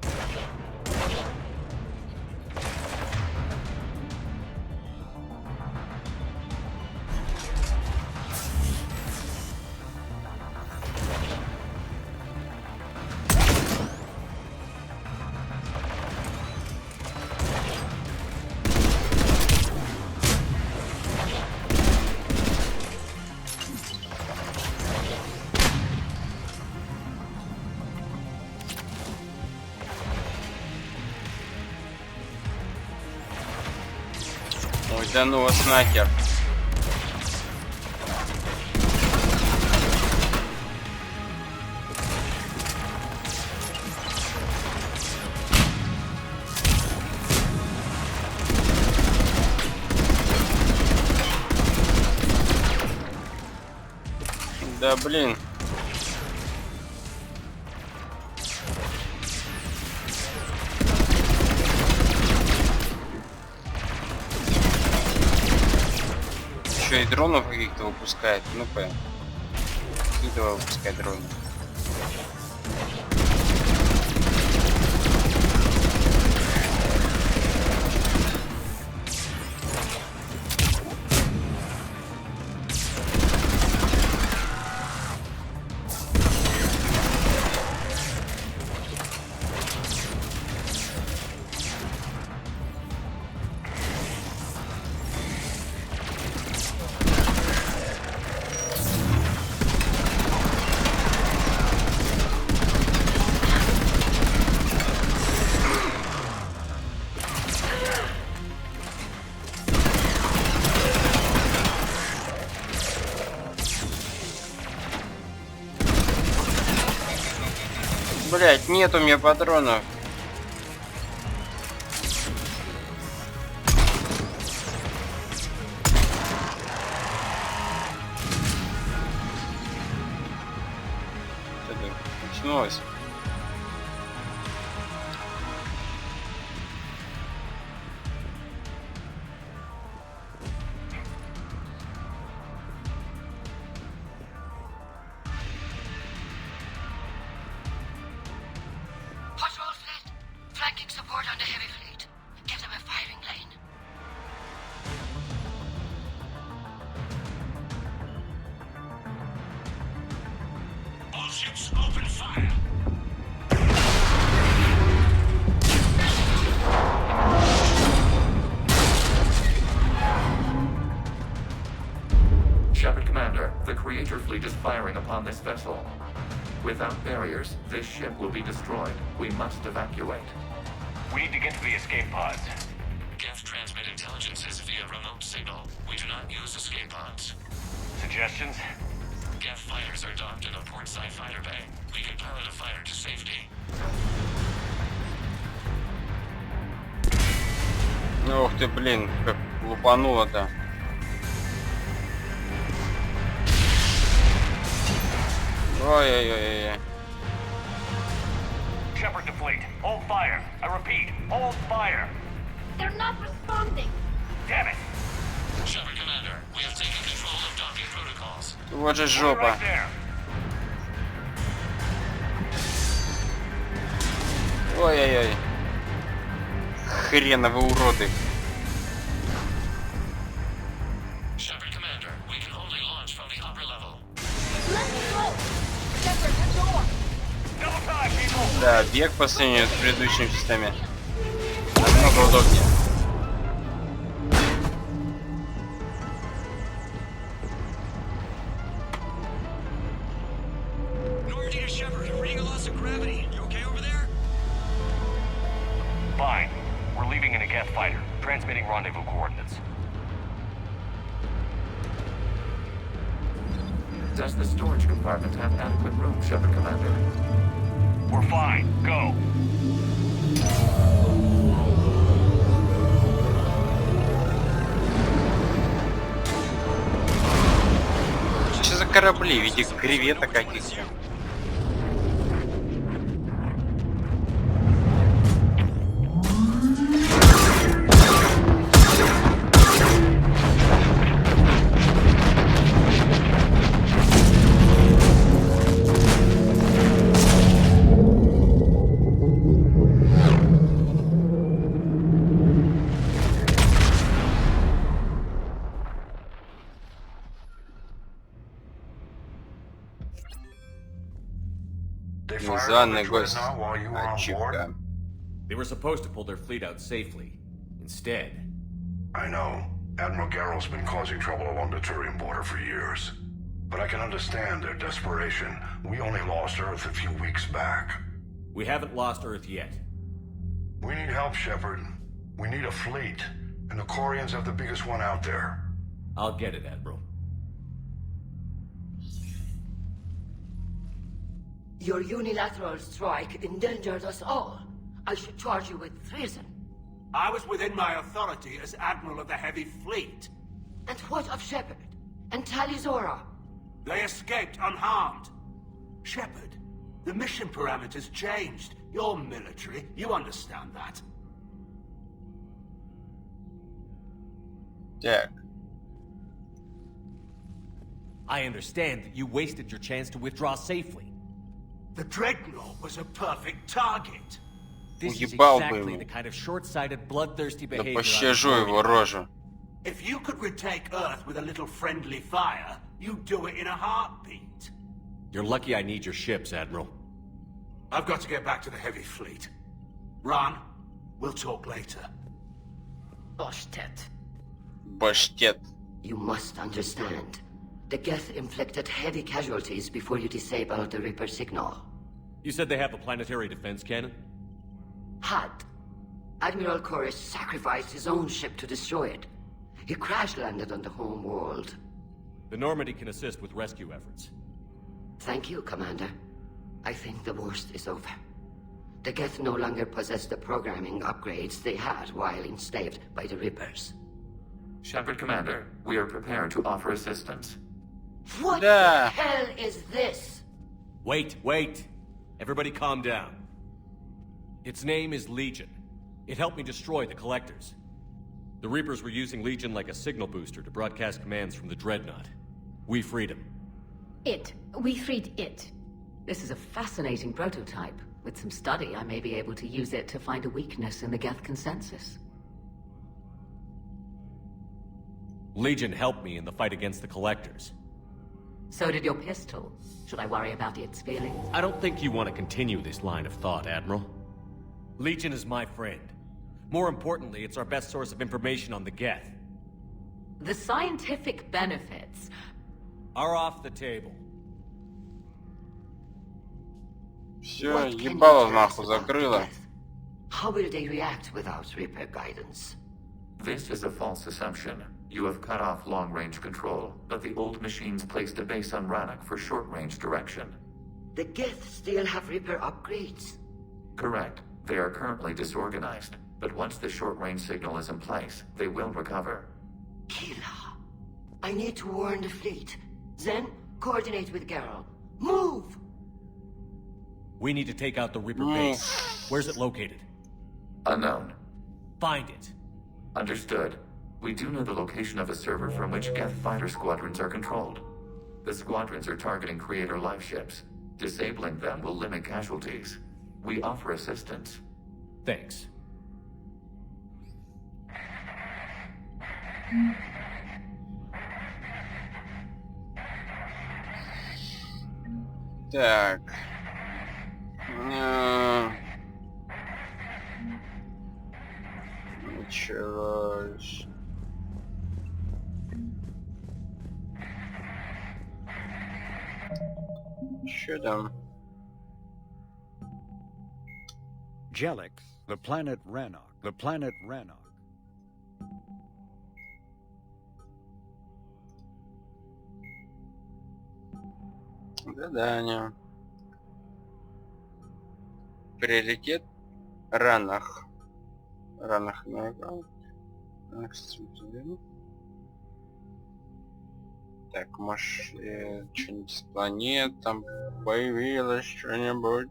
Ой, да ну вас нахер. Да блин. Еще и дронов каких-то выпускает. Ну-ка. Давай выпускай дроны. Блять, нет у меня патронов. Что-то началось. Shepard Commander, the Creator fleet is firing upon this vessel. Without barriers, this ship will be destroyed. We must evacuate. We need to get to the escape pods. Geth transmit intelligences via remote signal. We do not use escape pods. Suggestions? Geth fighters are docked in a portside fighter bay. We can pilot a fighter to safety. Ух ты, блин, как лупануло-то. Ой-ой-ой-ой. Shepard to fleet. Hold fire. I repeat, hold fire. They're not responding. Damn it. Shepard Commander, we have taken control of docking protocols. Вот же жопа. Right there. Ой-ой-ой. Хреновы уроды. Shepard Commander, we can only launch from the upper level. Let me go. Shepard, the door. Double time, people. Да, бег по сравнению с предыдущими частями намного удобнее. Normandy to Shepard, reading a loss of gravity. You okay over there? Fine. We're leaving in a Geth fighter. Transmitting rendezvous coordinates. Does the storage compartment have adequate room, Shepard Commander? We're fine. Go. Что за корабли в виде креветок каких-то? Незваный гость. Ачивка. They were supposed to pull their fleet out safely. Instead... I know. Admiral Garrel's been causing trouble along the Turian border for years. But I can understand their desperation. We only lost Earth a few weeks back. We haven't lost Earth yet. We need help, Shepard. We need a fleet. And the Quarians have the biggest one out there. I'll get it, Admiral. Your unilateral strike endangered us all. I should charge you with treason. I was within my authority as Admiral of the Heavy Fleet. And what of Shepard? And Talizora? They escaped unharmed. Shepard, the mission parameters changed. You're military, you understand that. Так. I understand that you wasted your chance to withdraw safely. The Dreadnought was a perfect target. This is Уебал бы exactly ему. the kind of short-sighted, bloodthirsty Да behavior пощажу I'm его рожу. If you could retake Earth with a little friendly fire, you'd do it in a heartbeat. You're lucky I need your ships, Admiral. I've got to get back to the Heavy Fleet. Ron, we'll talk later. Boshtet. Баштет. You must understand. The Geth inflicted heavy casualties before you disabled the Reaper signal. You said they have a planetary defense cannon? Had. Admiral Corus sacrificed his own ship to destroy it. He crash-landed on the home world. The Normandy can assist with rescue efforts. Thank you, Commander. I think the worst is over. The Geth no longer possess the programming upgrades they had while enslaved by the Reapers. Shepard Commander, we are prepared to offer assistance. What the hell is this? Wait. Everybody calm down. Its name is Legion. It helped me destroy the Collectors. The Reapers were using Legion like a signal booster to broadcast commands from the Dreadnought. We freed him. We freed it. This is a fascinating prototype. With some study, I may be able to use it to find a weakness in the Geth consensus. Legion helped me in the fight against the Collectors. So did your pistol. Should I worry about its feelings? I don't think you want to continue this line of thought, Admiral. Legion is my friend. More importantly, it's our best source of information on the Geth. The scientific benefits are off the table. Все, ебало нахуй закрыло. How will they react without Reaper guidance? This is a false assumption. You have cut off long-range control, but the old machines placed a base on Rannoch for short-range direction. The Geth still have Reaper upgrades? Correct. They are currently disorganized, but once the short-range signal is in place, they will recover. Kila, I need to warn the fleet. Then, coordinate with Geralt. Move! We need to take out the Reaper base. Where's it located? Unknown. Find it. Understood. We do know the location of a server from which Geth fighter squadrons are controlled. The squadrons are targeting Creator live ships. Disabling them will limit casualties. We offer assistance. Thanks. Так. Началось. Что там? Jelix, the planet Rannoch. The planet Rannoch. Задание. Приоритет Ранах. Ранах на экран. Так, может, что-нибудь с планет там появилось, что-нибудь.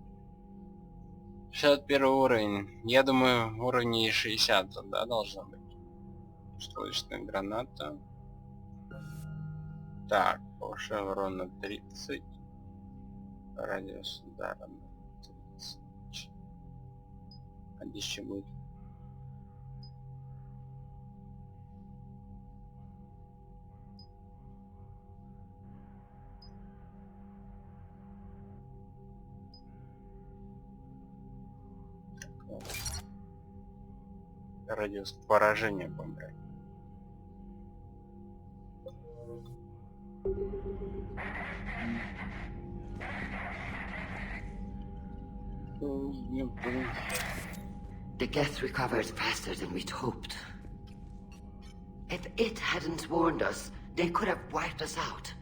61 уровень. Я думаю, уровней 60, да, должно быть. Штучная граната. Так, повышаем урон на 30. Радиус удара на 30. А здесь что будет? Радиус поражения, по-моему. The Geth recovered faster than we'd hoped. If it hadn't warned us, they could have wiped us out.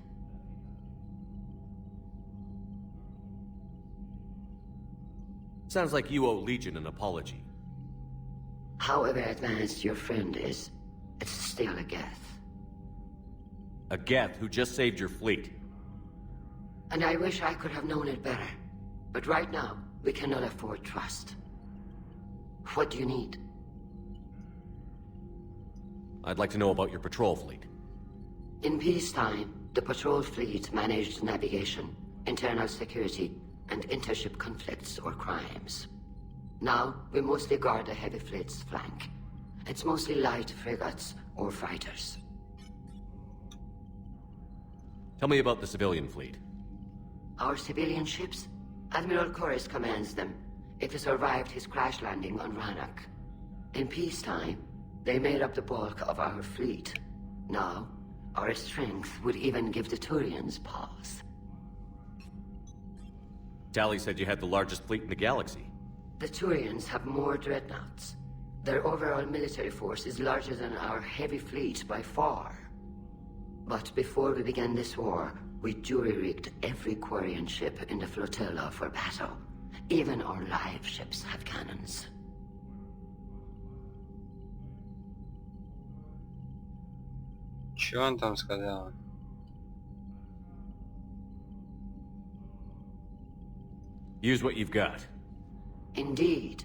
Sounds like you owe Legion an apology. However advanced your friend is, it's still a Geth. A Geth who just saved your fleet. And I wish I could have known it better. But right now, we cannot afford trust. What do you need? I'd like to know about your patrol fleet. In peacetime, the patrol fleet managed navigation, internal security, and intership conflicts or crimes. Now, we mostly guard the heavy fleet's flank. It's mostly light frigates or fighters. Tell me about the civilian fleet. Our civilian ships? Admiral Chorus commands them. It survived his crash landing on Rannoch. In peacetime, they made up the bulk of our fleet. Now, our strength would even give the Turians pause. Tali said you had the largest fleet in the galaxy. The Turians have more dreadnoughts. Their overall military force is larger than our heavy fleet by far. But before we began this war, We jury-rigged every Quarian ship in the flotilla for battle. Even our live ships have cannons. Чё он там сказал? Use what you've got. Indeed.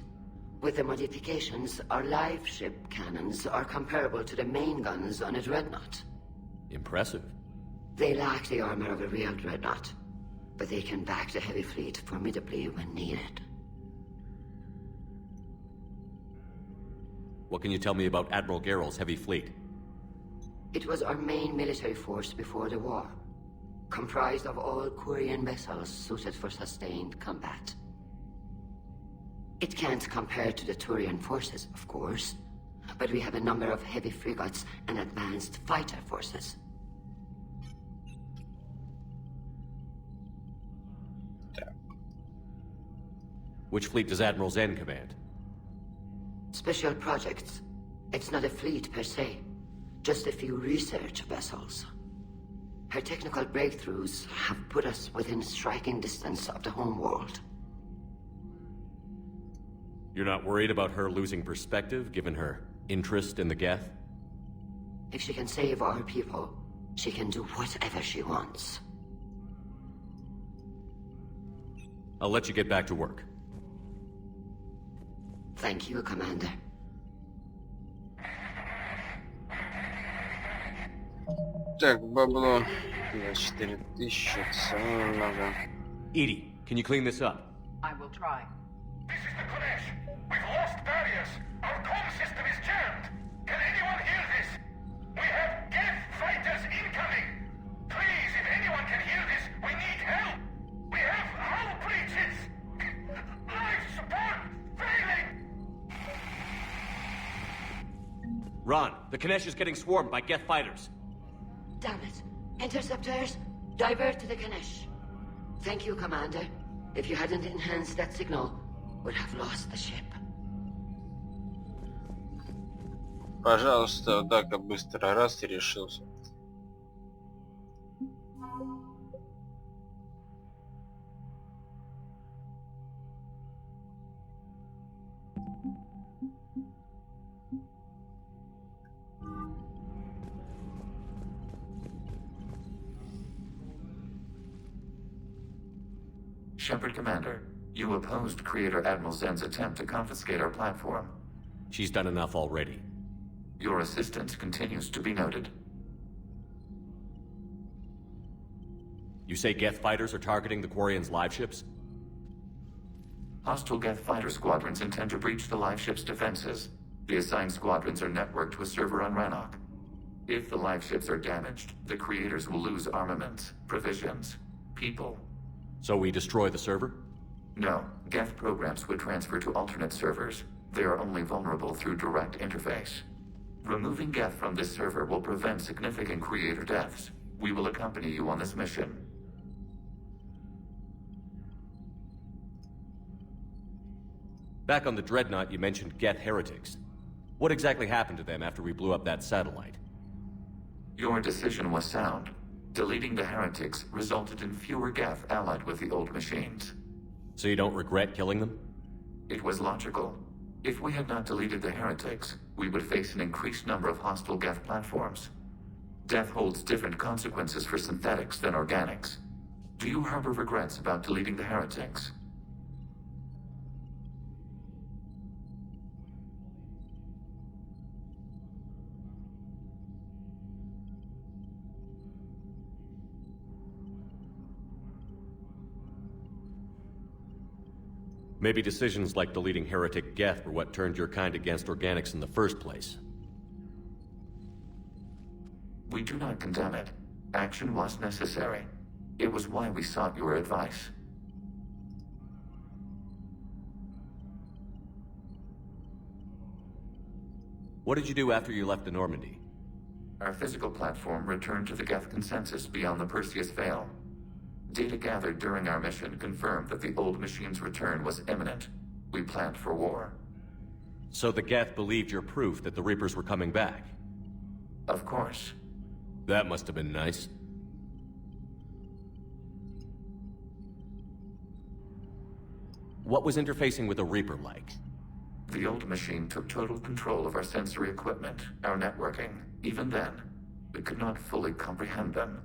With the modifications, our live ship cannons are comparable to the main guns on a dreadnought. Impressive. They lack the armor of a real dreadnought, but they can back the heavy fleet formidably when needed. What can you tell me about Admiral Geral's heavy fleet? It was our main military force before the war, comprised of all Quarian vessels suited for sustained combat. It can't compare to the Turian forces, of course, but we have a number of heavy frigates and advanced fighter forces. Which fleet does Admiral Zen command? Special projects. It's not a fleet per se, just a few research vessels. Her technical breakthroughs have put us within striking distance of the home world. You're not worried about her losing perspective, given her interest in the Geth? If she can save our people, she can do whatever she wants. I'll let you get back to work. Thank you, Commander. Так, бабло. 24 тысячи, это самое много. Edie, can you clean this up? I will try. This is the Kodesh. We've lost barriers. Our comm system is jammed. Can anyone hear this? We have Geth fighters incoming. Please, if anyone can hear this, we need help. We have hull breaches. Life support failing. Ron, the Kanesh is getting swarmed by Geth fighters. Damn it. Interceptors, divert to the Ganesh. Thank you, Commander. If you hadn't enhanced that signal, we'd have lost the ship. Пожалуйста, вот так быстро раз и решился. Shepard Commander, you opposed Creator Admiral Zen's attempt to confiscate our platform. She's done enough already. Your assistance continues to be noted. You say Geth fighters are targeting the Quarians' live ships? Hostile Geth fighter squadrons intend to breach the live ship's defenses. The assigned squadrons are networked to a server on Rannoch. If the live ships are damaged, the Creators will lose armaments, provisions, people. So we destroy the server? No. Geth programs would transfer to alternate servers. They are only vulnerable through direct interface. Removing Geth from this server will prevent significant Creator deaths. We will accompany you on this mission. Back on the Dreadnought, you mentioned Geth heretics. What exactly happened to them after we blew up that satellite? Your decision was sound. Deleting the heretics resulted in fewer Geth allied with the old machines. So you don't regret killing them? It was logical. If we had not deleted the heretics, we would face an increased number of hostile Geth platforms. Death holds different consequences for synthetics than organics. Do you harbor regrets about deleting the heretics? Maybe decisions like deleting heretic Geth were what turned your kind against organics in the first place. We do not condemn it. Action was necessary. It was why we sought your advice. What did you do after you left the Normandy? Our physical platform returned to the Geth consensus beyond the Perseus Veil. Data gathered during our mission confirmed that the old machine's return was imminent. We planned for war. So the Geth believed your proof that the Reapers were coming back? Of course. That must have been nice. What was interfacing with a Reaper like? The old machine took total control of our sensory equipment, our networking. Even then, we could not fully comprehend them.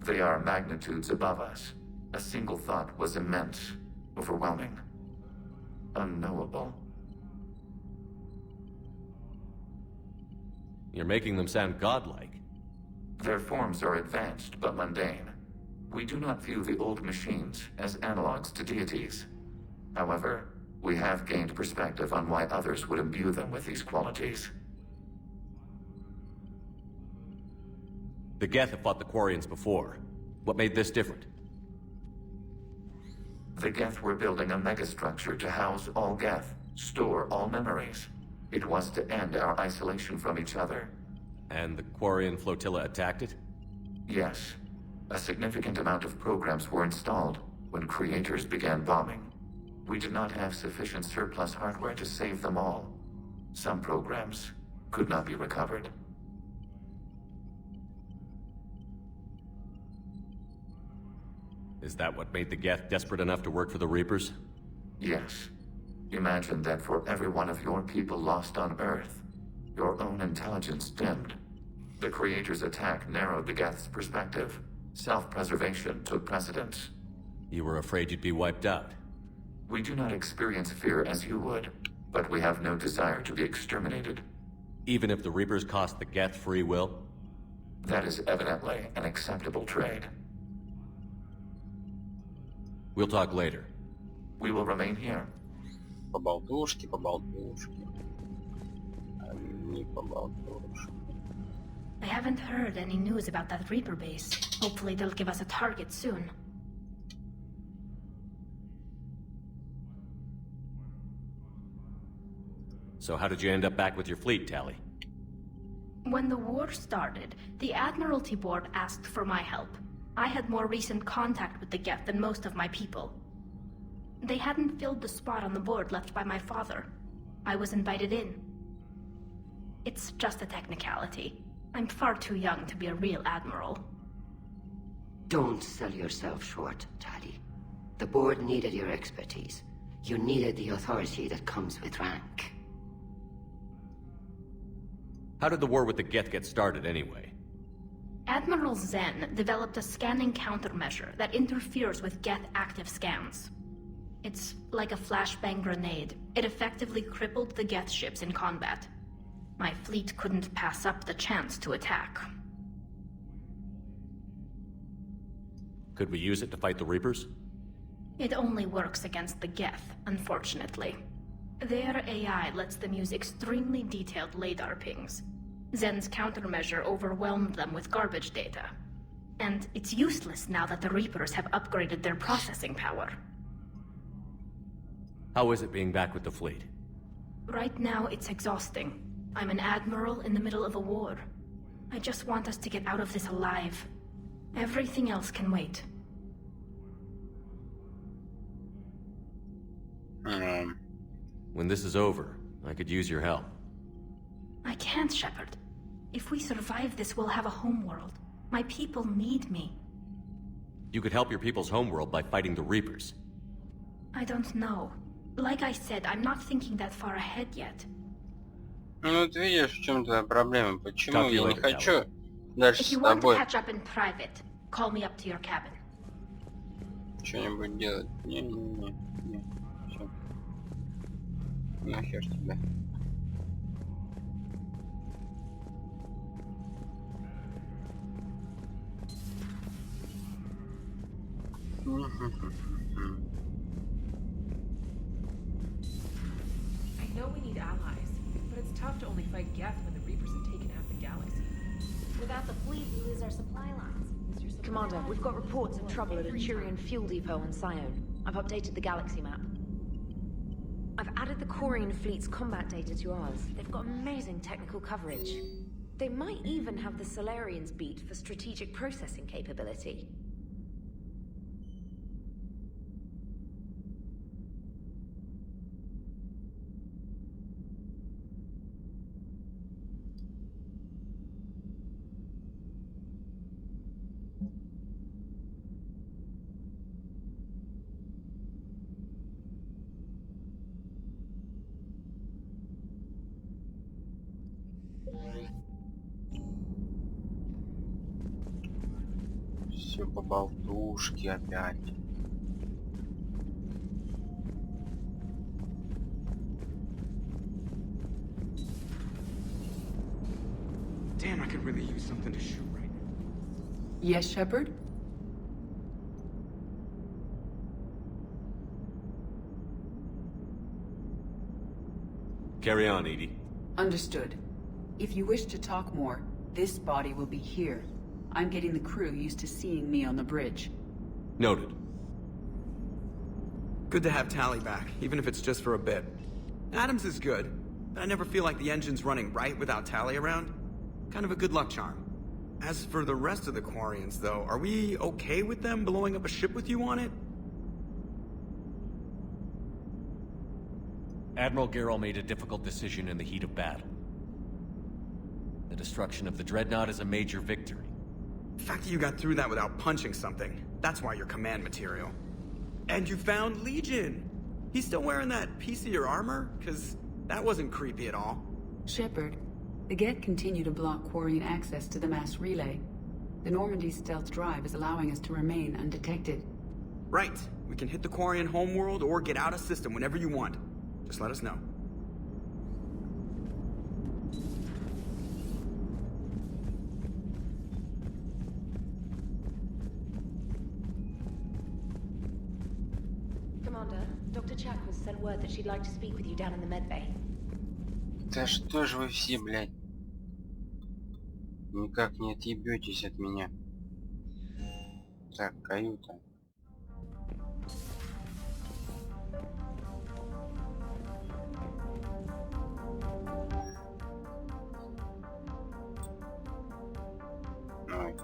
They are magnitudes above us. A single thought was immense, overwhelming, unknowable. You're making them sound godlike. Their forms are advanced but mundane. We do not view the old machines as analogs to deities. However, we have gained perspective on why others would imbue them with these qualities. The Geth have fought the Quarians before. What made this different? The Geth were building a megastructure to house all Geth, store all memories. It was to end our isolation from each other. And the Quarian flotilla attacked it? Yes. A significant amount of programs were installed when creators began bombing. We did not have sufficient surplus hardware to save them all. Some programs could not be recovered. Is that what made the Geth desperate enough to work for the Reapers? Yes. Imagine that for every one of your people lost on Earth, your own intelligence dimmed. The Creator's attack narrowed the Geth's perspective. Self-preservation took precedence. You were afraid you'd be wiped out. We do not experience fear as you would, but we have no desire to be exterminated. Even if the Reapers cost the Geth free will? That is evidently an acceptable trade. We'll talk later. We will remain here. Поболтушки, поболтушки. Они поболтушки. I haven't heard any news about that Reaper base. Hopefully they'll give us a target soon. So how did you end up back with your fleet, Tally? When the war started, the Admiralty Board asked for my help. I had more recent contact with the Geth than most of my people. They hadn't filled the spot on the board left by my father. I was invited in. It's just a technicality. I'm far too young to be a real admiral. Don't sell yourself short, Tally. The board needed your expertise. You needed the authority that comes with rank. How did the war with the Geth get started, anyway? Admiral Zen developed a scanning countermeasure that interferes with Geth active scans. It's like a flashbang grenade. It effectively crippled the Geth ships in combat. My fleet couldn't pass up the chance to attack. Could we use it to fight the Reapers? It only works against the Geth, unfortunately. Their AI lets them use extremely detailed LADAR pings. Zen's countermeasure overwhelmed them with garbage data. And it's useless now that the Reapers have upgraded their processing power. How is it being back with the fleet? Right now, it's exhausting. I'm an admiral in the middle of a war. I just want us to get out of this alive. Everything else can wait. When this is over, I could use your help. I can't, Shepard. If we survive this, we'll have a homeworld. My people need me. You could help your people's homeworld by fighting the Reapers. I don't know. Like I said, I'm not thinking that far ahead yet. Ну вот видишь, в чем твоя проблема. Почему я не хочу дальше If с you want to тобой catch up in private, call me up to your cabin. что-нибудь делать? Не. Всё. Нахер тебя. I know we need allies, but it's tough to only fight Geth when the Reapers have taken half the galaxy. Without the fleet, we lose our supply lines. Commander, we've got reports of trouble at a Turian fuel depot on Sion. I've updated the galaxy map. I've added the Quarian fleet's combat data to ours. They've got amazing technical coverage. They might even have the Solarians beat for strategic processing capability. все по болтушке опять. Damn, I could really use something to shoot right now. Yes, Shepard? Carry on, Edie. Understood. If you wish to talk more, this body will be here. I'm getting the crew used to seeing me on the bridge. Noted. Good to have Tally back, even if it's just for a bit. Adams is good, but I never feel like the engine's running right without Tally around. Kind of a good luck charm. As for the rest of the Quarians, though, are we okay with them blowing up a ship with you on it? Admiral Garrel made a difficult decision in the heat of battle. The destruction of the Dreadnought is a major victory. The fact that you got through that without punching something, that's why you're command material. And you found Legion! He's still wearing that piece of your armor? Cause that wasn't creepy at all. Shepard, the Geth continue to block Quarian access to the mass relay. The Normandy stealth drive is allowing us to remain undetected. Right. We can hit the Quarian homeworld or get out of system whenever you want. Just let us know. Commander, Dr. Chakwas sent word that she'd like to speak with you down in the medbay. Да что ж вы все, блядь, никак не отъебетесь от меня. Так, каюта. Ой.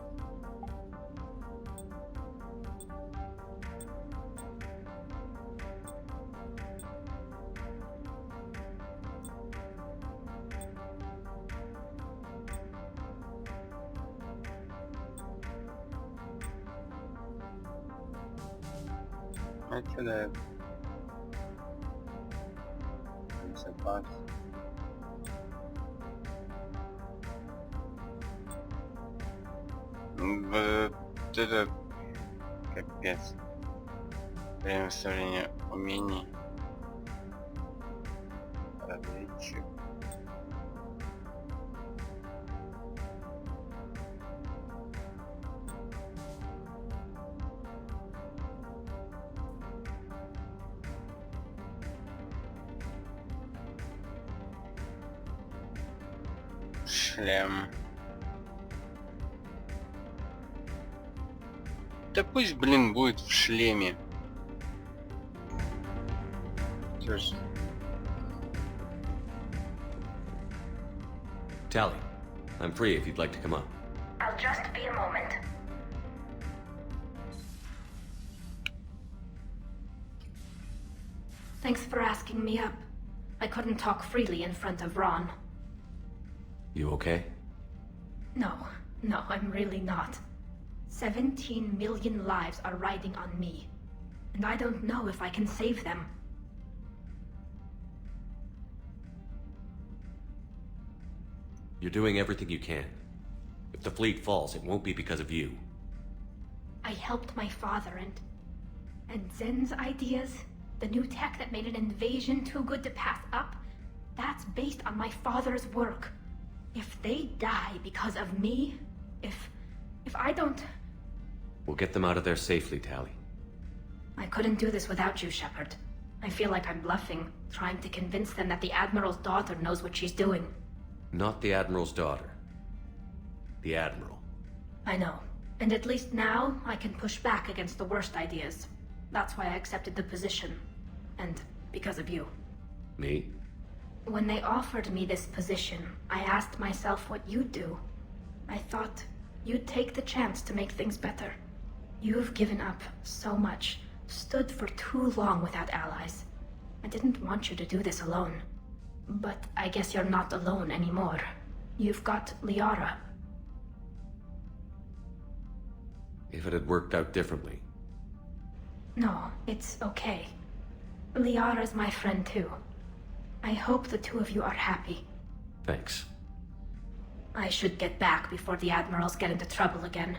Отсюда запас. Вот это капец. Время выставления умений. Разведчик. Шлем. Да пусть, блин, будет в шлеме. Слушай. Tally, I'm free if you'd like to come up. I'll just be a moment. Thanks for asking me up. I couldn't talk freely in front of Ron. You okay? No, I'm really not. 17 million lives are riding on me, and I don't know if I can save them. You're doing everything you can. If the fleet falls, it won't be because of you. I helped my father and Zen's ideas, the new tech that made an invasion too good to pass up, that's based on my father's work. If they die because of me, if I don't... We'll get them out of there safely, Tally. I couldn't do this without you, Shepard. I feel like I'm bluffing, trying to convince them that the Admiral's daughter knows what she's doing. Not the Admiral's daughter. The Admiral. I know. And at least now, I can push back against the worst ideas. That's why I accepted the position. And because of you. Me? When they offered me this position, I asked myself what you'd do. I thought you'd take the chance to make things better. You've given up so much, stood for too long without allies. I didn't want you to do this alone. But I guess you're not alone anymore. You've got Liara. If it had worked out differently. No, it's okay. Liara's my friend too. I hope the two of you are happy. Thanks. I should get back before the Admirals get into trouble again.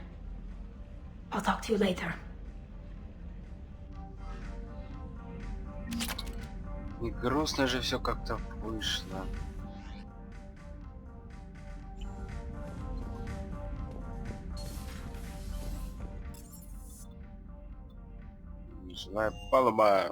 I'll talk to you later. И грустно же все как-то вышло. Живая палуба.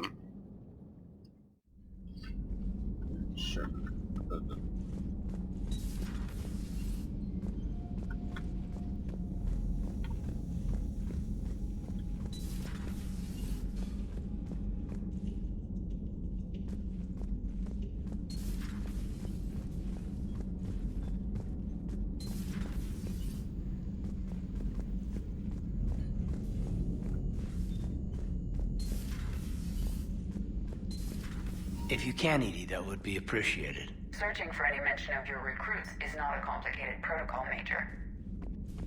If you can, Edie, that would be appreciated. Searching for any mention of your recruits is not a complicated protocol, Major.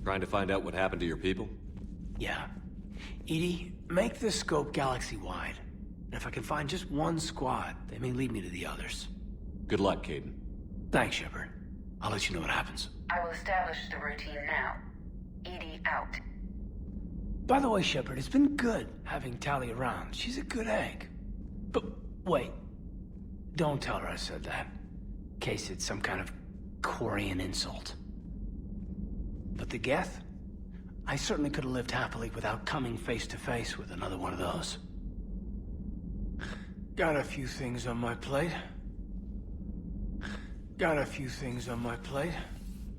Trying to find out what happened to your people? Yeah. Edie, make the scope galaxy-wide. And if I can find just one squad, they may lead me to the others. Good luck, Caden. Thanks, Shepard. I'll let you know what happens. I will establish the routine now. Edie out. By the way, Shepard, it's been good having Tali around. She's a good egg. But wait. Don't tell her I said that. In case it's some kind of Quarian insult. But the Geth? I certainly could have lived happily without coming face to face with another one of those. Got a few things on my plate.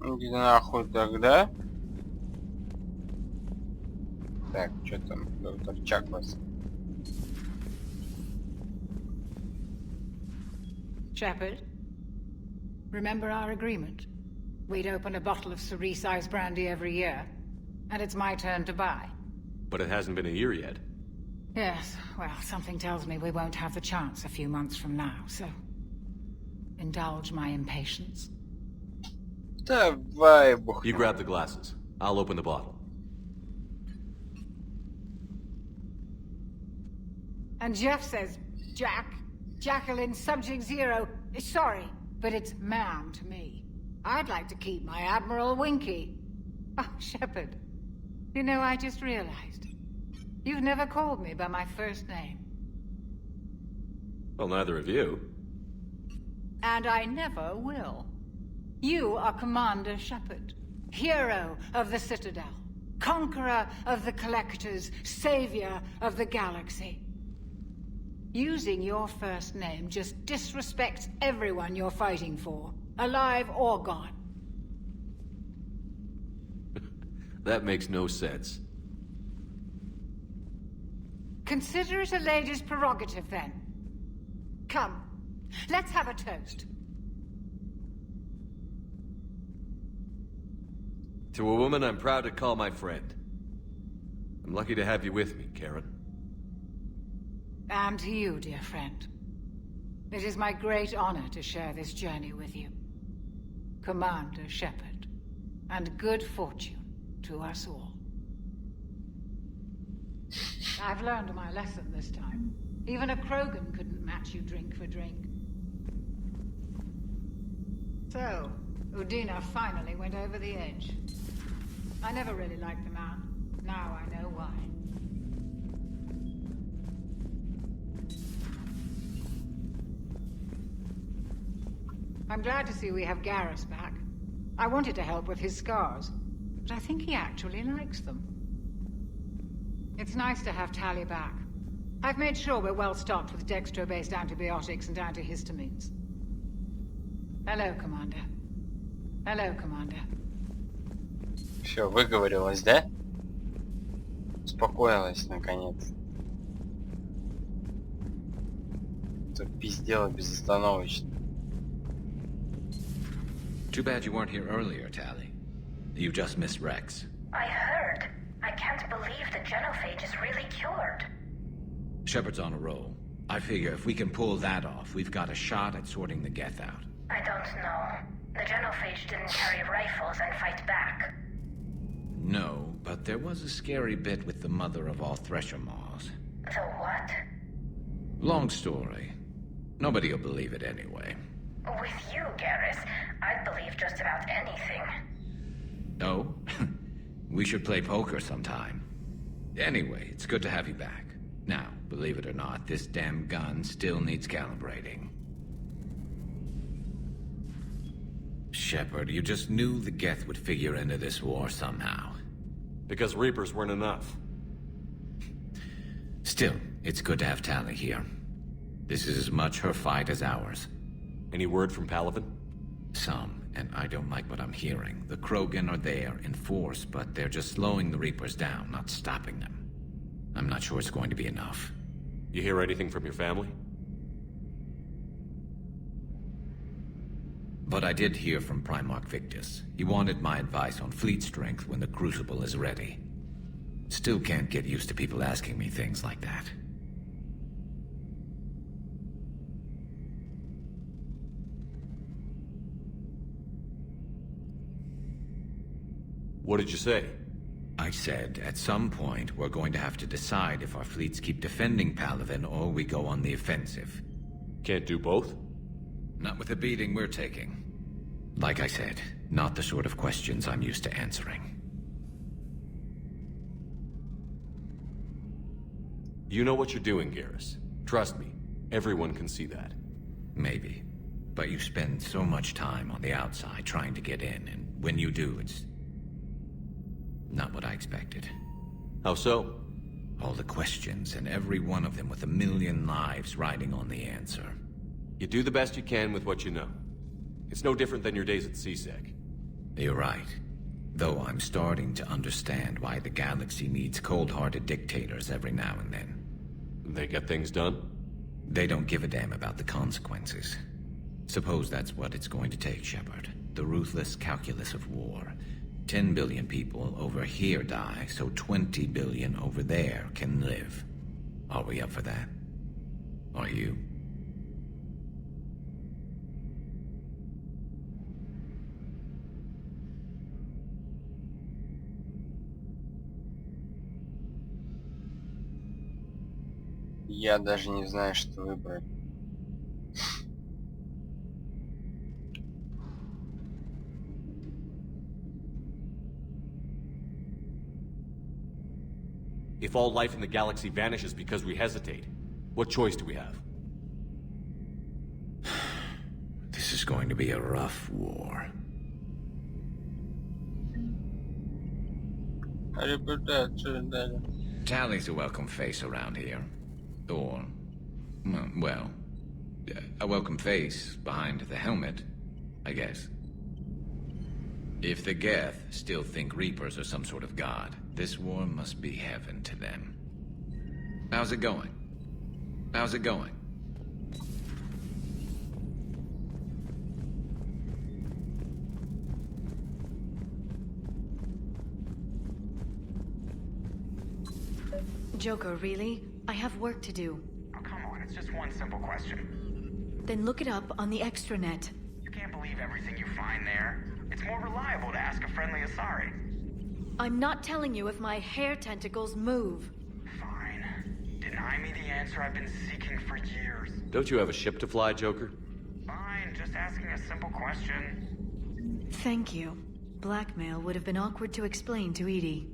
Иди нахуй тогда. Так, что там, доктор Чаклас? Shepard, remember our agreement? We'd open a bottle of cerise-sized brandy every year, and it's my turn to buy. But it hasn't been a year yet. Yes, well, something tells me we won't have the chance a few months from now, so... indulge my impatience. Давай, You grab the glasses. I'll open the bottle. And Jeff says, Jacqueline, Subject Zero, sorry, but it's ma'am to me. I'd like to keep my Admiral Winky. Oh, Shepard, you know, I just realized. You've never called me by my first name. Well, neither of you. And I never will. You are Commander Shepard, hero of the Citadel, conqueror of the Collectors, savior of the galaxy. Using your first name just disrespects everyone you're fighting for, alive or gone. That makes no sense. Consider it a lady's prerogative, then. Come, let's have a toast. To a woman I'm proud to call my friend. I'm lucky to have you with me, Karen. And to you, dear friend. It is my great honor to share this journey with you. Commander Shepard. And good fortune to us all. I've learned my lesson this time. Even a Krogan couldn't match you drink for drink. So, Udina finally went over the edge. I never really liked the man. Now I know why. I'm glad to see we have Garrus back. I wanted to help with his scars, but I think he actually likes them. It's nice to have Tali back. I've made sure we're well stocked with dextro-based antibiotics and antihistamines. Hello, Commander. Hello, Commander. Все, выговорилась, да? Успокоилась, наконец. Это пиздела безостановочно. Too bad you weren't here earlier, Tali. You just missed Rex. I heard. I can't believe the genophage is really cured. Shepard's on a roll. I figure if we can pull that off, we've got a shot at sorting the Geth out. I don't know. The genophage didn't carry rifles and fight back. No, but there was a scary bit with the mother of all Thresher Maws. The what? Long story. Nobody'll believe it anyway. With you, Garrus, I'd believe just about anything. No? We should play poker sometime. Anyway, it's good to have you back. Now, believe it or not, this damn gun still needs calibrating. Shepard, you just knew the Geth would figure into this war somehow. Because Reapers weren't enough. Still, it's good to have Tali here. This is as much her fight as ours. Any word from Palaven? Some, and I don't like what I'm hearing. The Krogan are there in force, but they're just slowing the Reapers down, not stopping them. I'm not sure it's going to be enough. You hear anything from your family? But I did hear from Primarch Victus. He wanted my advice on fleet strength when the Crucible is ready. Still can't get used to people asking me things like that. What did you say? I said, at some point, we're going to have to decide if our fleets keep defending Palaven or we go on the offensive. Can't do both? Not with the beating we're taking. Like I said, not the sort of questions I'm used to answering. You know what you're doing, Garrus. Trust me, everyone can see that. Maybe. But you spend so much time on the outside trying to get in, and when you do, it's not what I expected. How so? All the questions, and every one of them with a million lives riding on the answer. You do the best you can with what you know. It's no different than your days at CSEC. You're right. Though I'm starting to understand why the galaxy needs cold-hearted dictators every now and then. They get things done? They don't give a damn about the consequences. Suppose that's what it's going to take, Shepard. The ruthless calculus of war. 10 billion people over here die, so 20 billion over there can live. Are we up for that? Are you? Я даже не знаю, что выбрать. If all life in the galaxy vanishes because we hesitate, what choice do we have? This is going to be a rough war. Tali's a welcome face around here. Or, well, a welcome face behind the helmet, I guess. If the Geth still think Reapers are some sort of god, this war must be heaven to them. How's it going? How's it going? Joker, really? I have work to do. Oh, come on, it's just one simple question. Then look it up on the extranet. You can't believe everything you find there. It's more reliable to ask a friendly Asari. I'm not telling you if my hair tentacles move. Fine. Deny me the answer I've been seeking for years. Don't you have a ship to fly, Joker? Fine, just asking a simple question. Thank you. Blackmail would have been awkward to explain to Edie.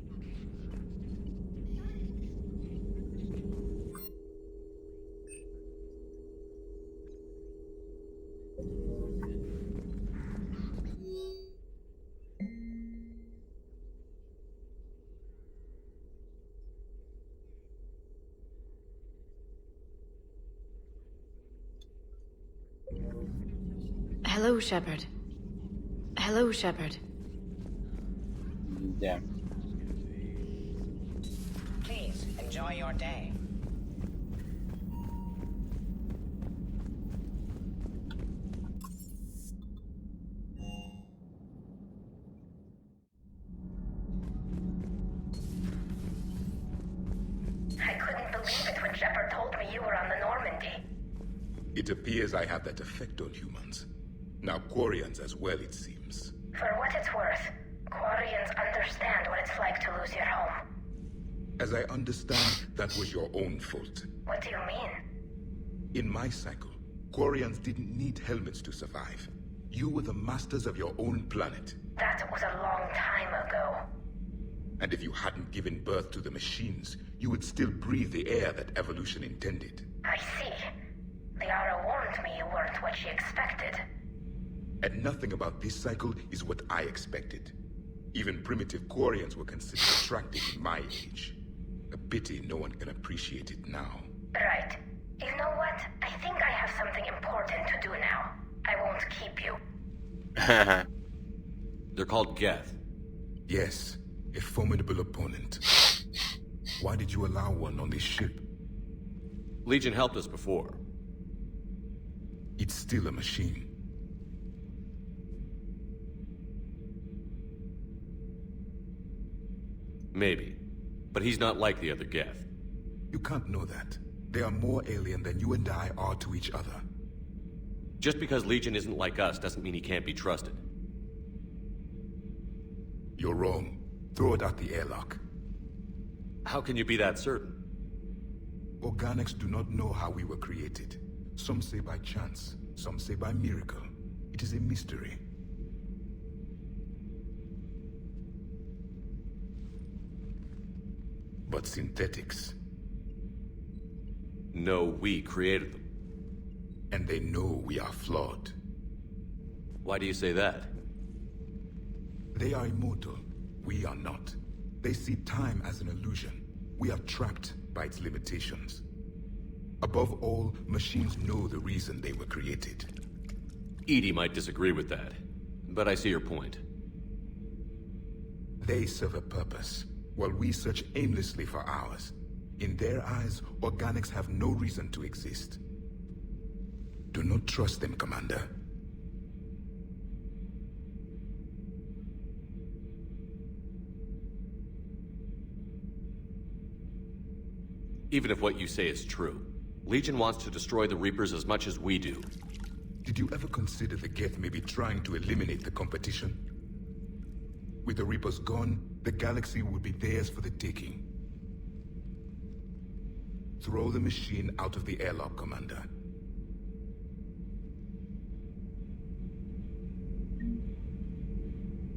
Hello, Shepard. Hello, Shepard. Yeah. Please, enjoy your day. I couldn't believe it when Shepard told me you were on the Normandy. It appears I have that effect on humans. Now Quarians as well, it seems. For what it's worth, Quarians understand what it's like to lose your home. As I understand, that was your own fault. What do you mean? In my cycle, Quarians didn't need helmets to survive. You were the masters of your own planet. That was a long time ago. And if you hadn't given birth to the machines, you would still breathe the air that evolution intended. I see. Liara warned me you weren't what she expected. And nothing about this cycle is what I expected. Even primitive Quarians were considered attractive in my age. A pity no one can appreciate it now. Right. You know what? I think I have something important to do now. I won't keep you. They're called Geth. Yes, a formidable opponent. Why did you allow one on this ship? Legion helped us before. It's still a machine. Maybe. But he's not like the other Geth. You can't know that. They are more alien than you and I are to each other. Just because Legion isn't like us doesn't mean he can't be trusted. You're wrong. Throw it out the airlock. How can you be that certain? Organics do not know how we were created. Some say by chance, some say by miracle. It is a mystery. But synthetics... No, we created them. And they know we are flawed. Why do you say that? They are immortal. We are not. They see time as an illusion. We are trapped by its limitations. Above all, machines know the reason they were created. EDI might disagree with that, but I see your point. They serve a purpose, while we search aimlessly for ours. In their eyes, organics have no reason to exist. Do not trust them, Commander. Even if what you say is true, Legion wants to destroy the Reapers as much as we do. Did you ever consider the Geth may be trying to eliminate the competition? With the Reapers gone, the galaxy would be theirs for the taking. Throw the machine out of the airlock, Commander.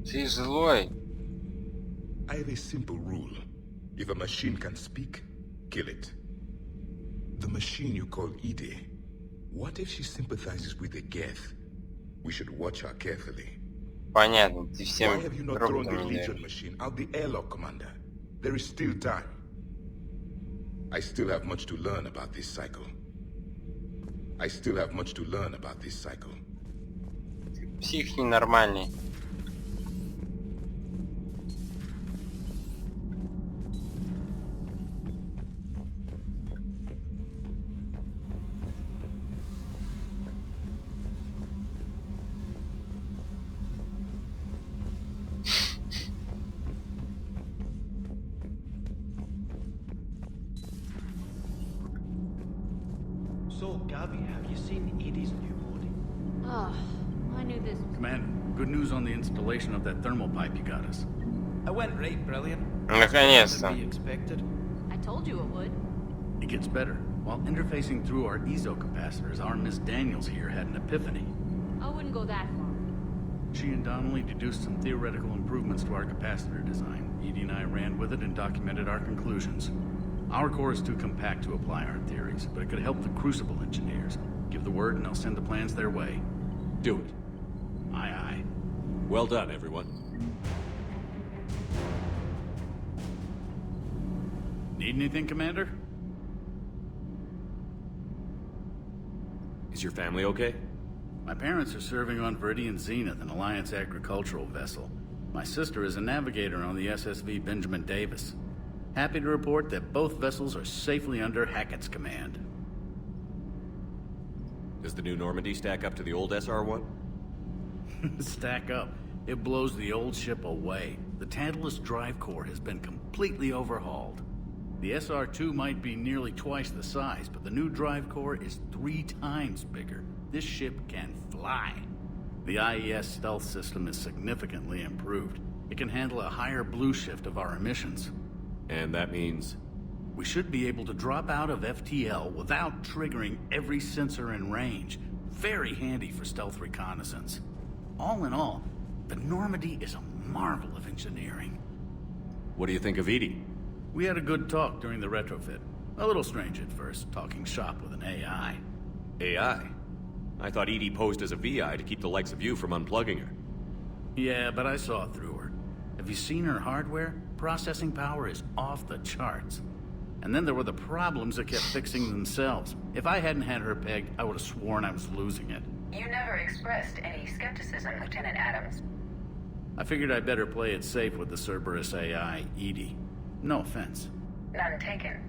Ты злой. I have a simple rule. If a machine can speak, kill it. The machine you call EDI, what if she sympathizes with the Geth? We should watch her carefully. Понятно, ты всем Why have you not thrown the роботам Legion веришь. machine out the airlock, Commander? There is still time. I still have much to learn about this cycle. Псих ненормальный. So, Gabby, have you seen Edie's new body? Oh, I knew this. Commander, good news on the installation of that thermal pipe you got us. I went right brilliant. Наконец-то. Be expected. I told you it would. It gets better. While interfacing through our ESO capacitors, our Miss Daniels here had an epiphany. I wouldn't go that far. She and Donnelly deduced some theoretical improvements to our capacitor design. Edie and I ran with it and documented our conclusions. Our core is too compact to apply our theories, but it could help the Crucible engineers. Give the word and I'll send the plans their way. Do it. Aye, aye. Well done, everyone. Need anything, Commander? Is your family okay? My parents are serving on Viridian Zenith, an Alliance agricultural vessel. My sister is a navigator on the SSV Benjamin Davis. Happy to report that both vessels are safely under Hackett's command. Does the new Normandy stack up to the old SR-1? Stack up. It blows the old ship away. The Tantalus drive core has been completely overhauled. The SR-2 might be nearly twice the size, but the new drive core is 3 times bigger. This ship can fly. The IES stealth system is significantly improved. It can handle a higher blue shift of our emissions. And that means? We should be able to drop out of FTL without triggering every sensor in range. Very handy for stealth reconnaissance. All in all, the Normandy is a marvel of engineering. What do you think of Edie? We had a good talk during the retrofit. A little strange at first, talking shop with an AI. AI? I thought Edie posed as a VI to keep the likes of you from unplugging her. Yeah, but I saw through her. Have you seen her hardware? Processing power is off the charts. And then there were the problems that kept fixing themselves. If I hadn't had her pegged, I would have sworn I was losing it. You never expressed any skepticism, Lieutenant Adams. I figured I'd better play it safe with the Cerberus AI, Edie. No offense. None taken.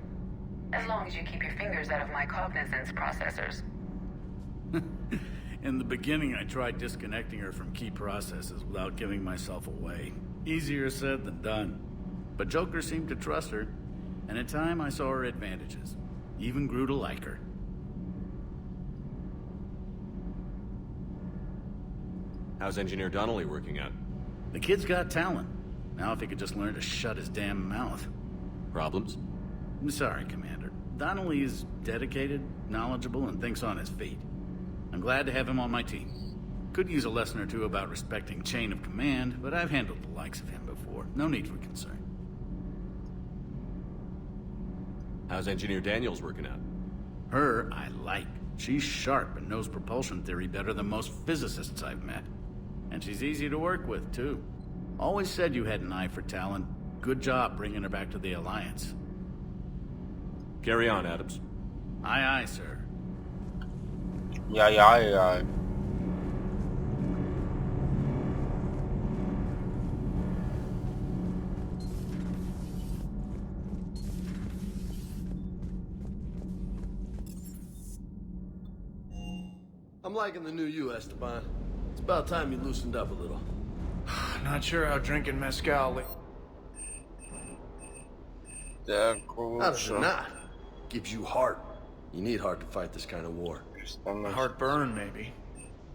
As long as you keep your fingers out of my cognizance processors. In the beginning, I tried disconnecting her from key processes without giving myself away. Easier said than done. But Joker seemed to trust her, and in time I saw her advantages. Even grew to like her. How's Engineer Donnelly working out? The kid's got talent. Now if he could just learn to shut his damn mouth. Problems? I'm sorry, Commander. Donnelly is dedicated, knowledgeable, and thinks on his feet. I'm glad to have him on my team. Could use a lesson or two about respecting chain of command, but I've handled the likes of him before. No need for concern. How's Engineer Daniels working out? Her, I like. She's sharp and knows propulsion theory better than most physicists I've met. And she's easy to work with, too. Always said you had an eye for talent. Good job bringing her back to the Alliance. Carry on, Adams. Aye, aye, sir. Yeah. I'm liking the new you, Esteban. It's about time you loosened up a little. Not sure how drinking mezcal... How does it not? Gives you heart. You need heart to fight this kind of war. Heartburn, maybe.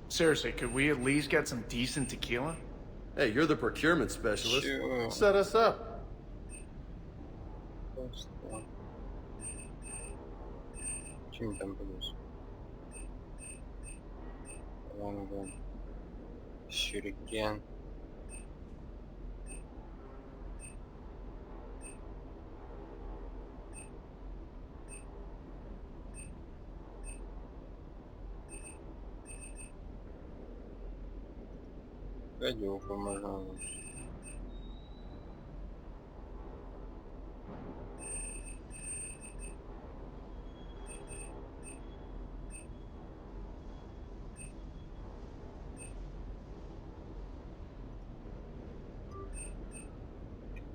Seriously, could we at least get some decent tequila? Hey, you're the procurement specialist. Sure. Set us up. Чем там будешь? Вон. Шурикен. Гадюку можно.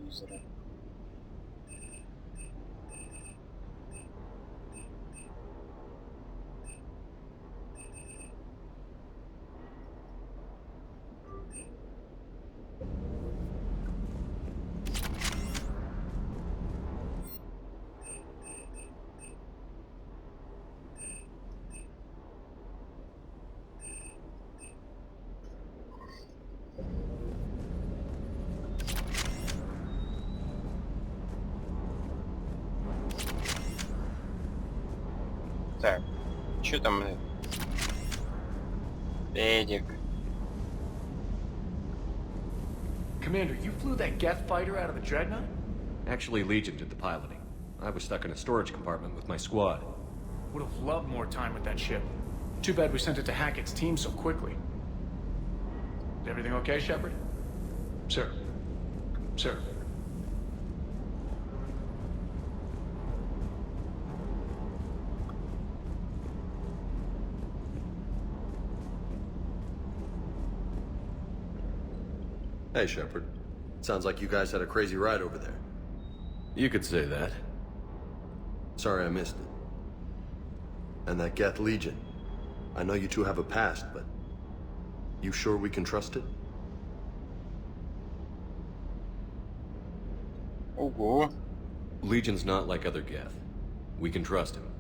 Телевизора. Так, что там? Педик. Commander, you flew that Geth fighter out of the Dreadnought? Actually, Legion did the piloting. I was stuck in a storage compartment with my squad. Would have loved more time with that ship. Too bad we sent it to Hackett's team so quickly. Is everything okay, Shepard? Sir. Sir. Hey, Shepard. Sounds like you guys had a crazy ride over there. You could say that. Sorry I missed it. And that Geth Legion. I know you two have a past, but... you sure we can trust it? Ого. Legion's not like other Geth. We can trust him.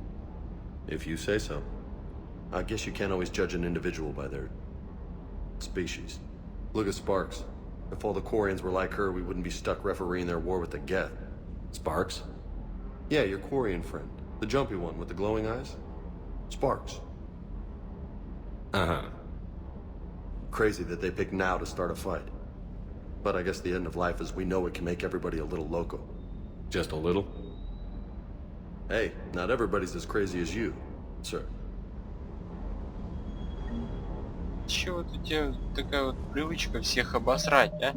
If you say so. I guess you can't always judge an individual by their... species. Look at Sparks. If all the Quarians were like her, we wouldn't be stuck refereeing their war with the Geth. Sparks? Yeah, your Quarian friend. The jumpy one with the glowing eyes. Sparks. Uh-huh. Crazy that they picked now to start a fight. But I guess the end of life as we know it can make everybody a little loco. Just a little? Hey, not everybody's as crazy as you, sir. Чё вот у тебя такая вот привычка всех обосрать, а?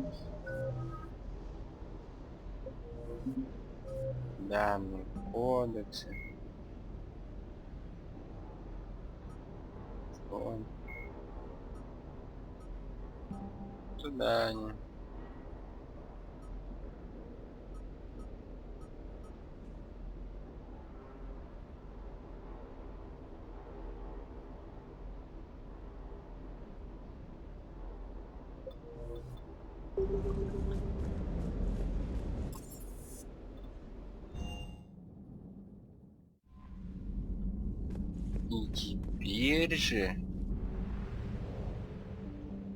Данные, кодексы. Фон. Туда они. И теперь же...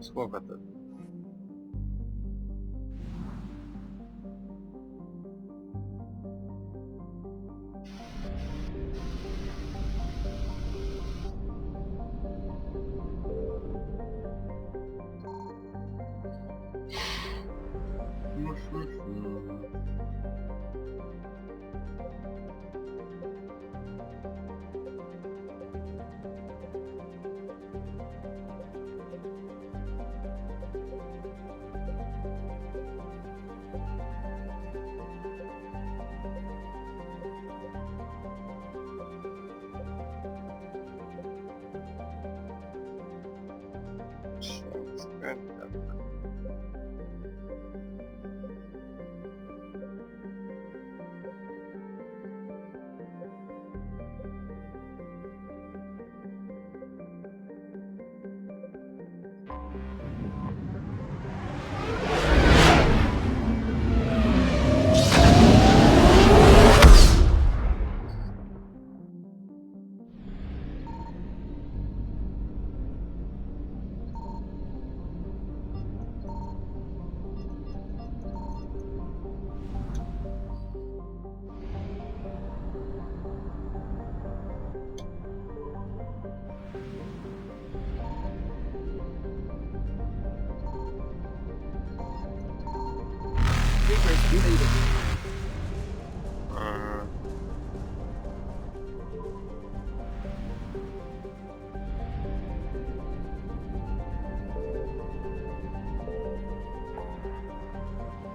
Сколько тут?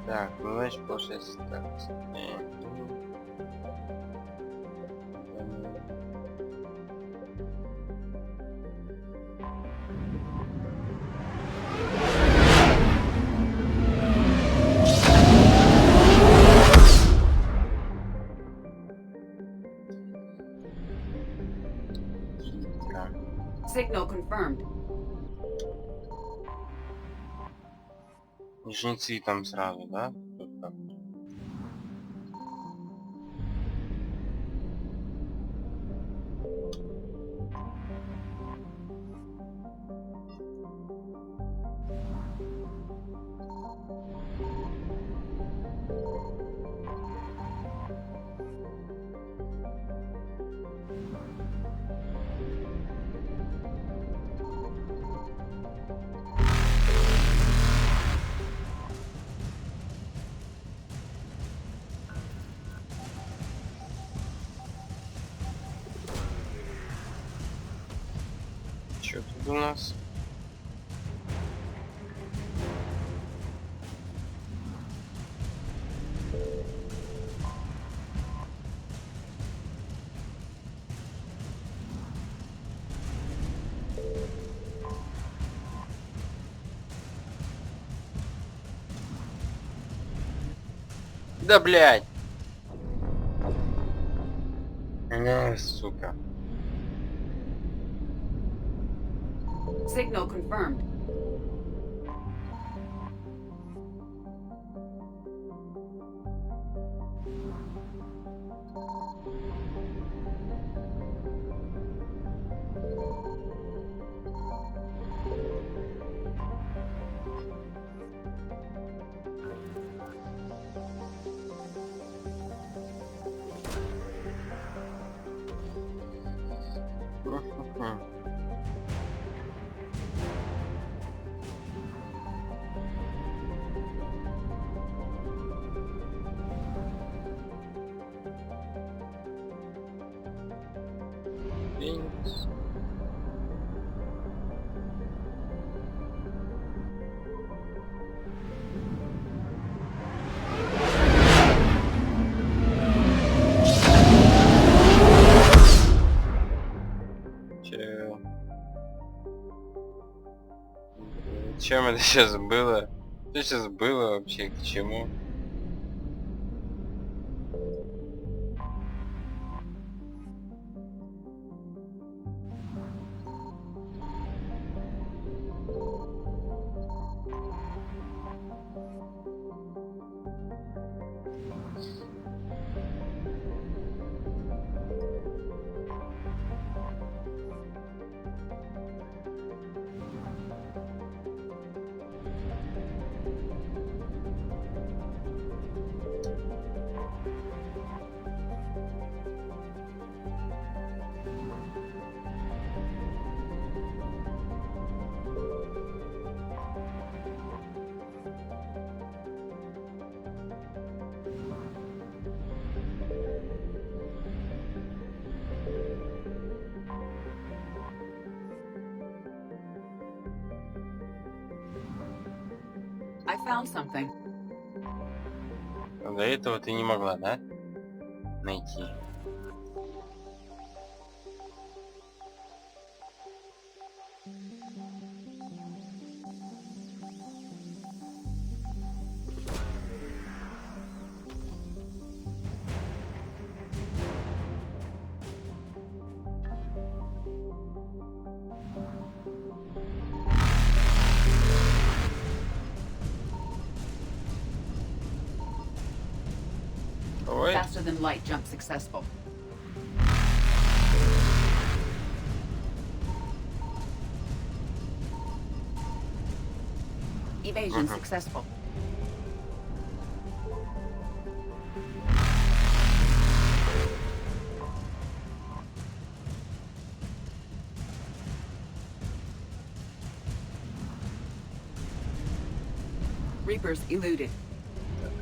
Так, ну значит получается так. Signal confirmed. Жнецы там сразу, да? Тут так. Что тут у нас? Да блядь! Сука. Signal confirmed. Чем это сейчас было? Что сейчас было вообще? К чему? I found something. До этого ты не могла, да? Найти. Faster than light jump successful. Evasion successful. Reapers eluded.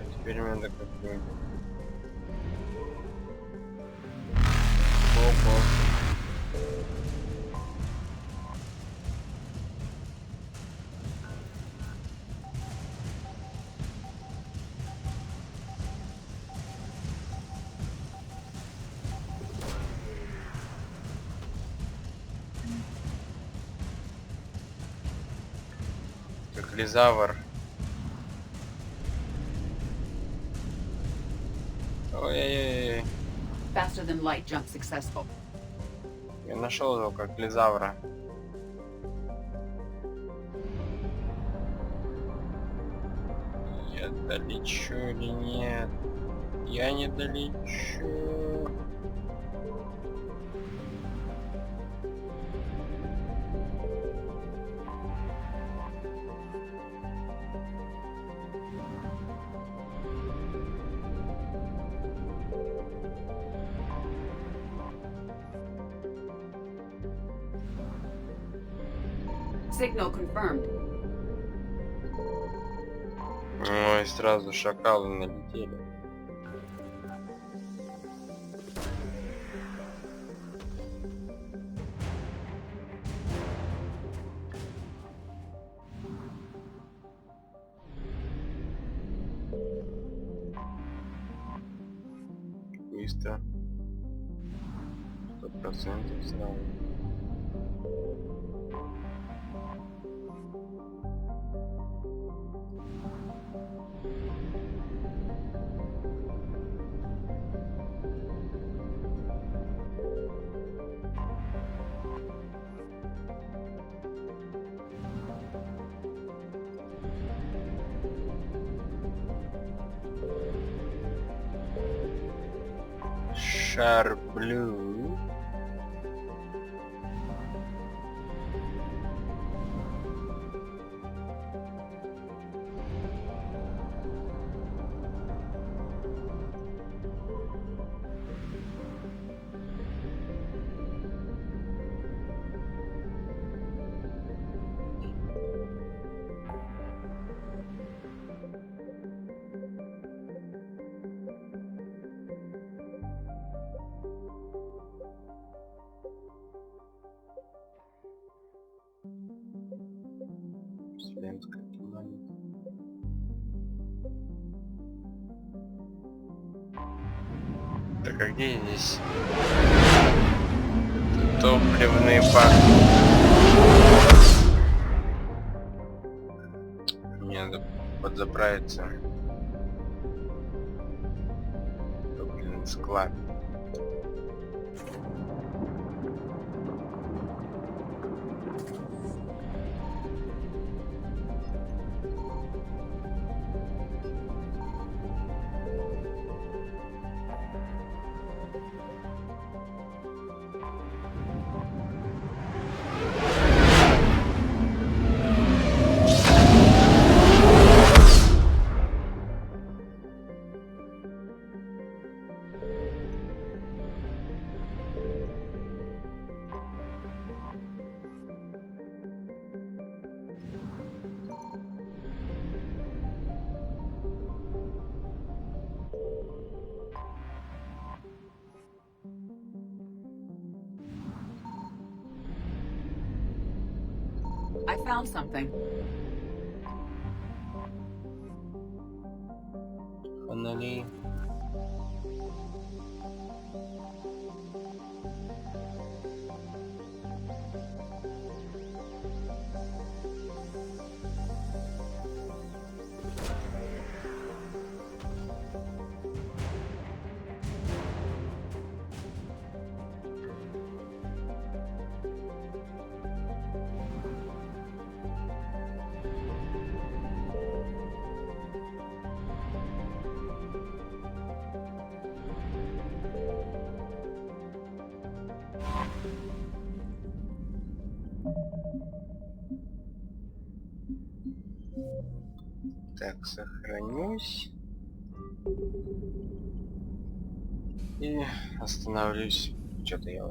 Эксперимент какой-нибудь. Как лизавр. Ой-ой-ой. Faster than light jump successful. Я нашел его как лизавра. Я долечу или нет? Я не долечу. Signal confirmed. Ой, сразу шакалы налетели. Быстро. 100% сразу. Шарблю. Вселенская планета. Так, а где здесь топливный бак? заправиться. Топливный склад. I found something. Фонари. Так, сохранюсь. И остановлюсь. Что-то я уже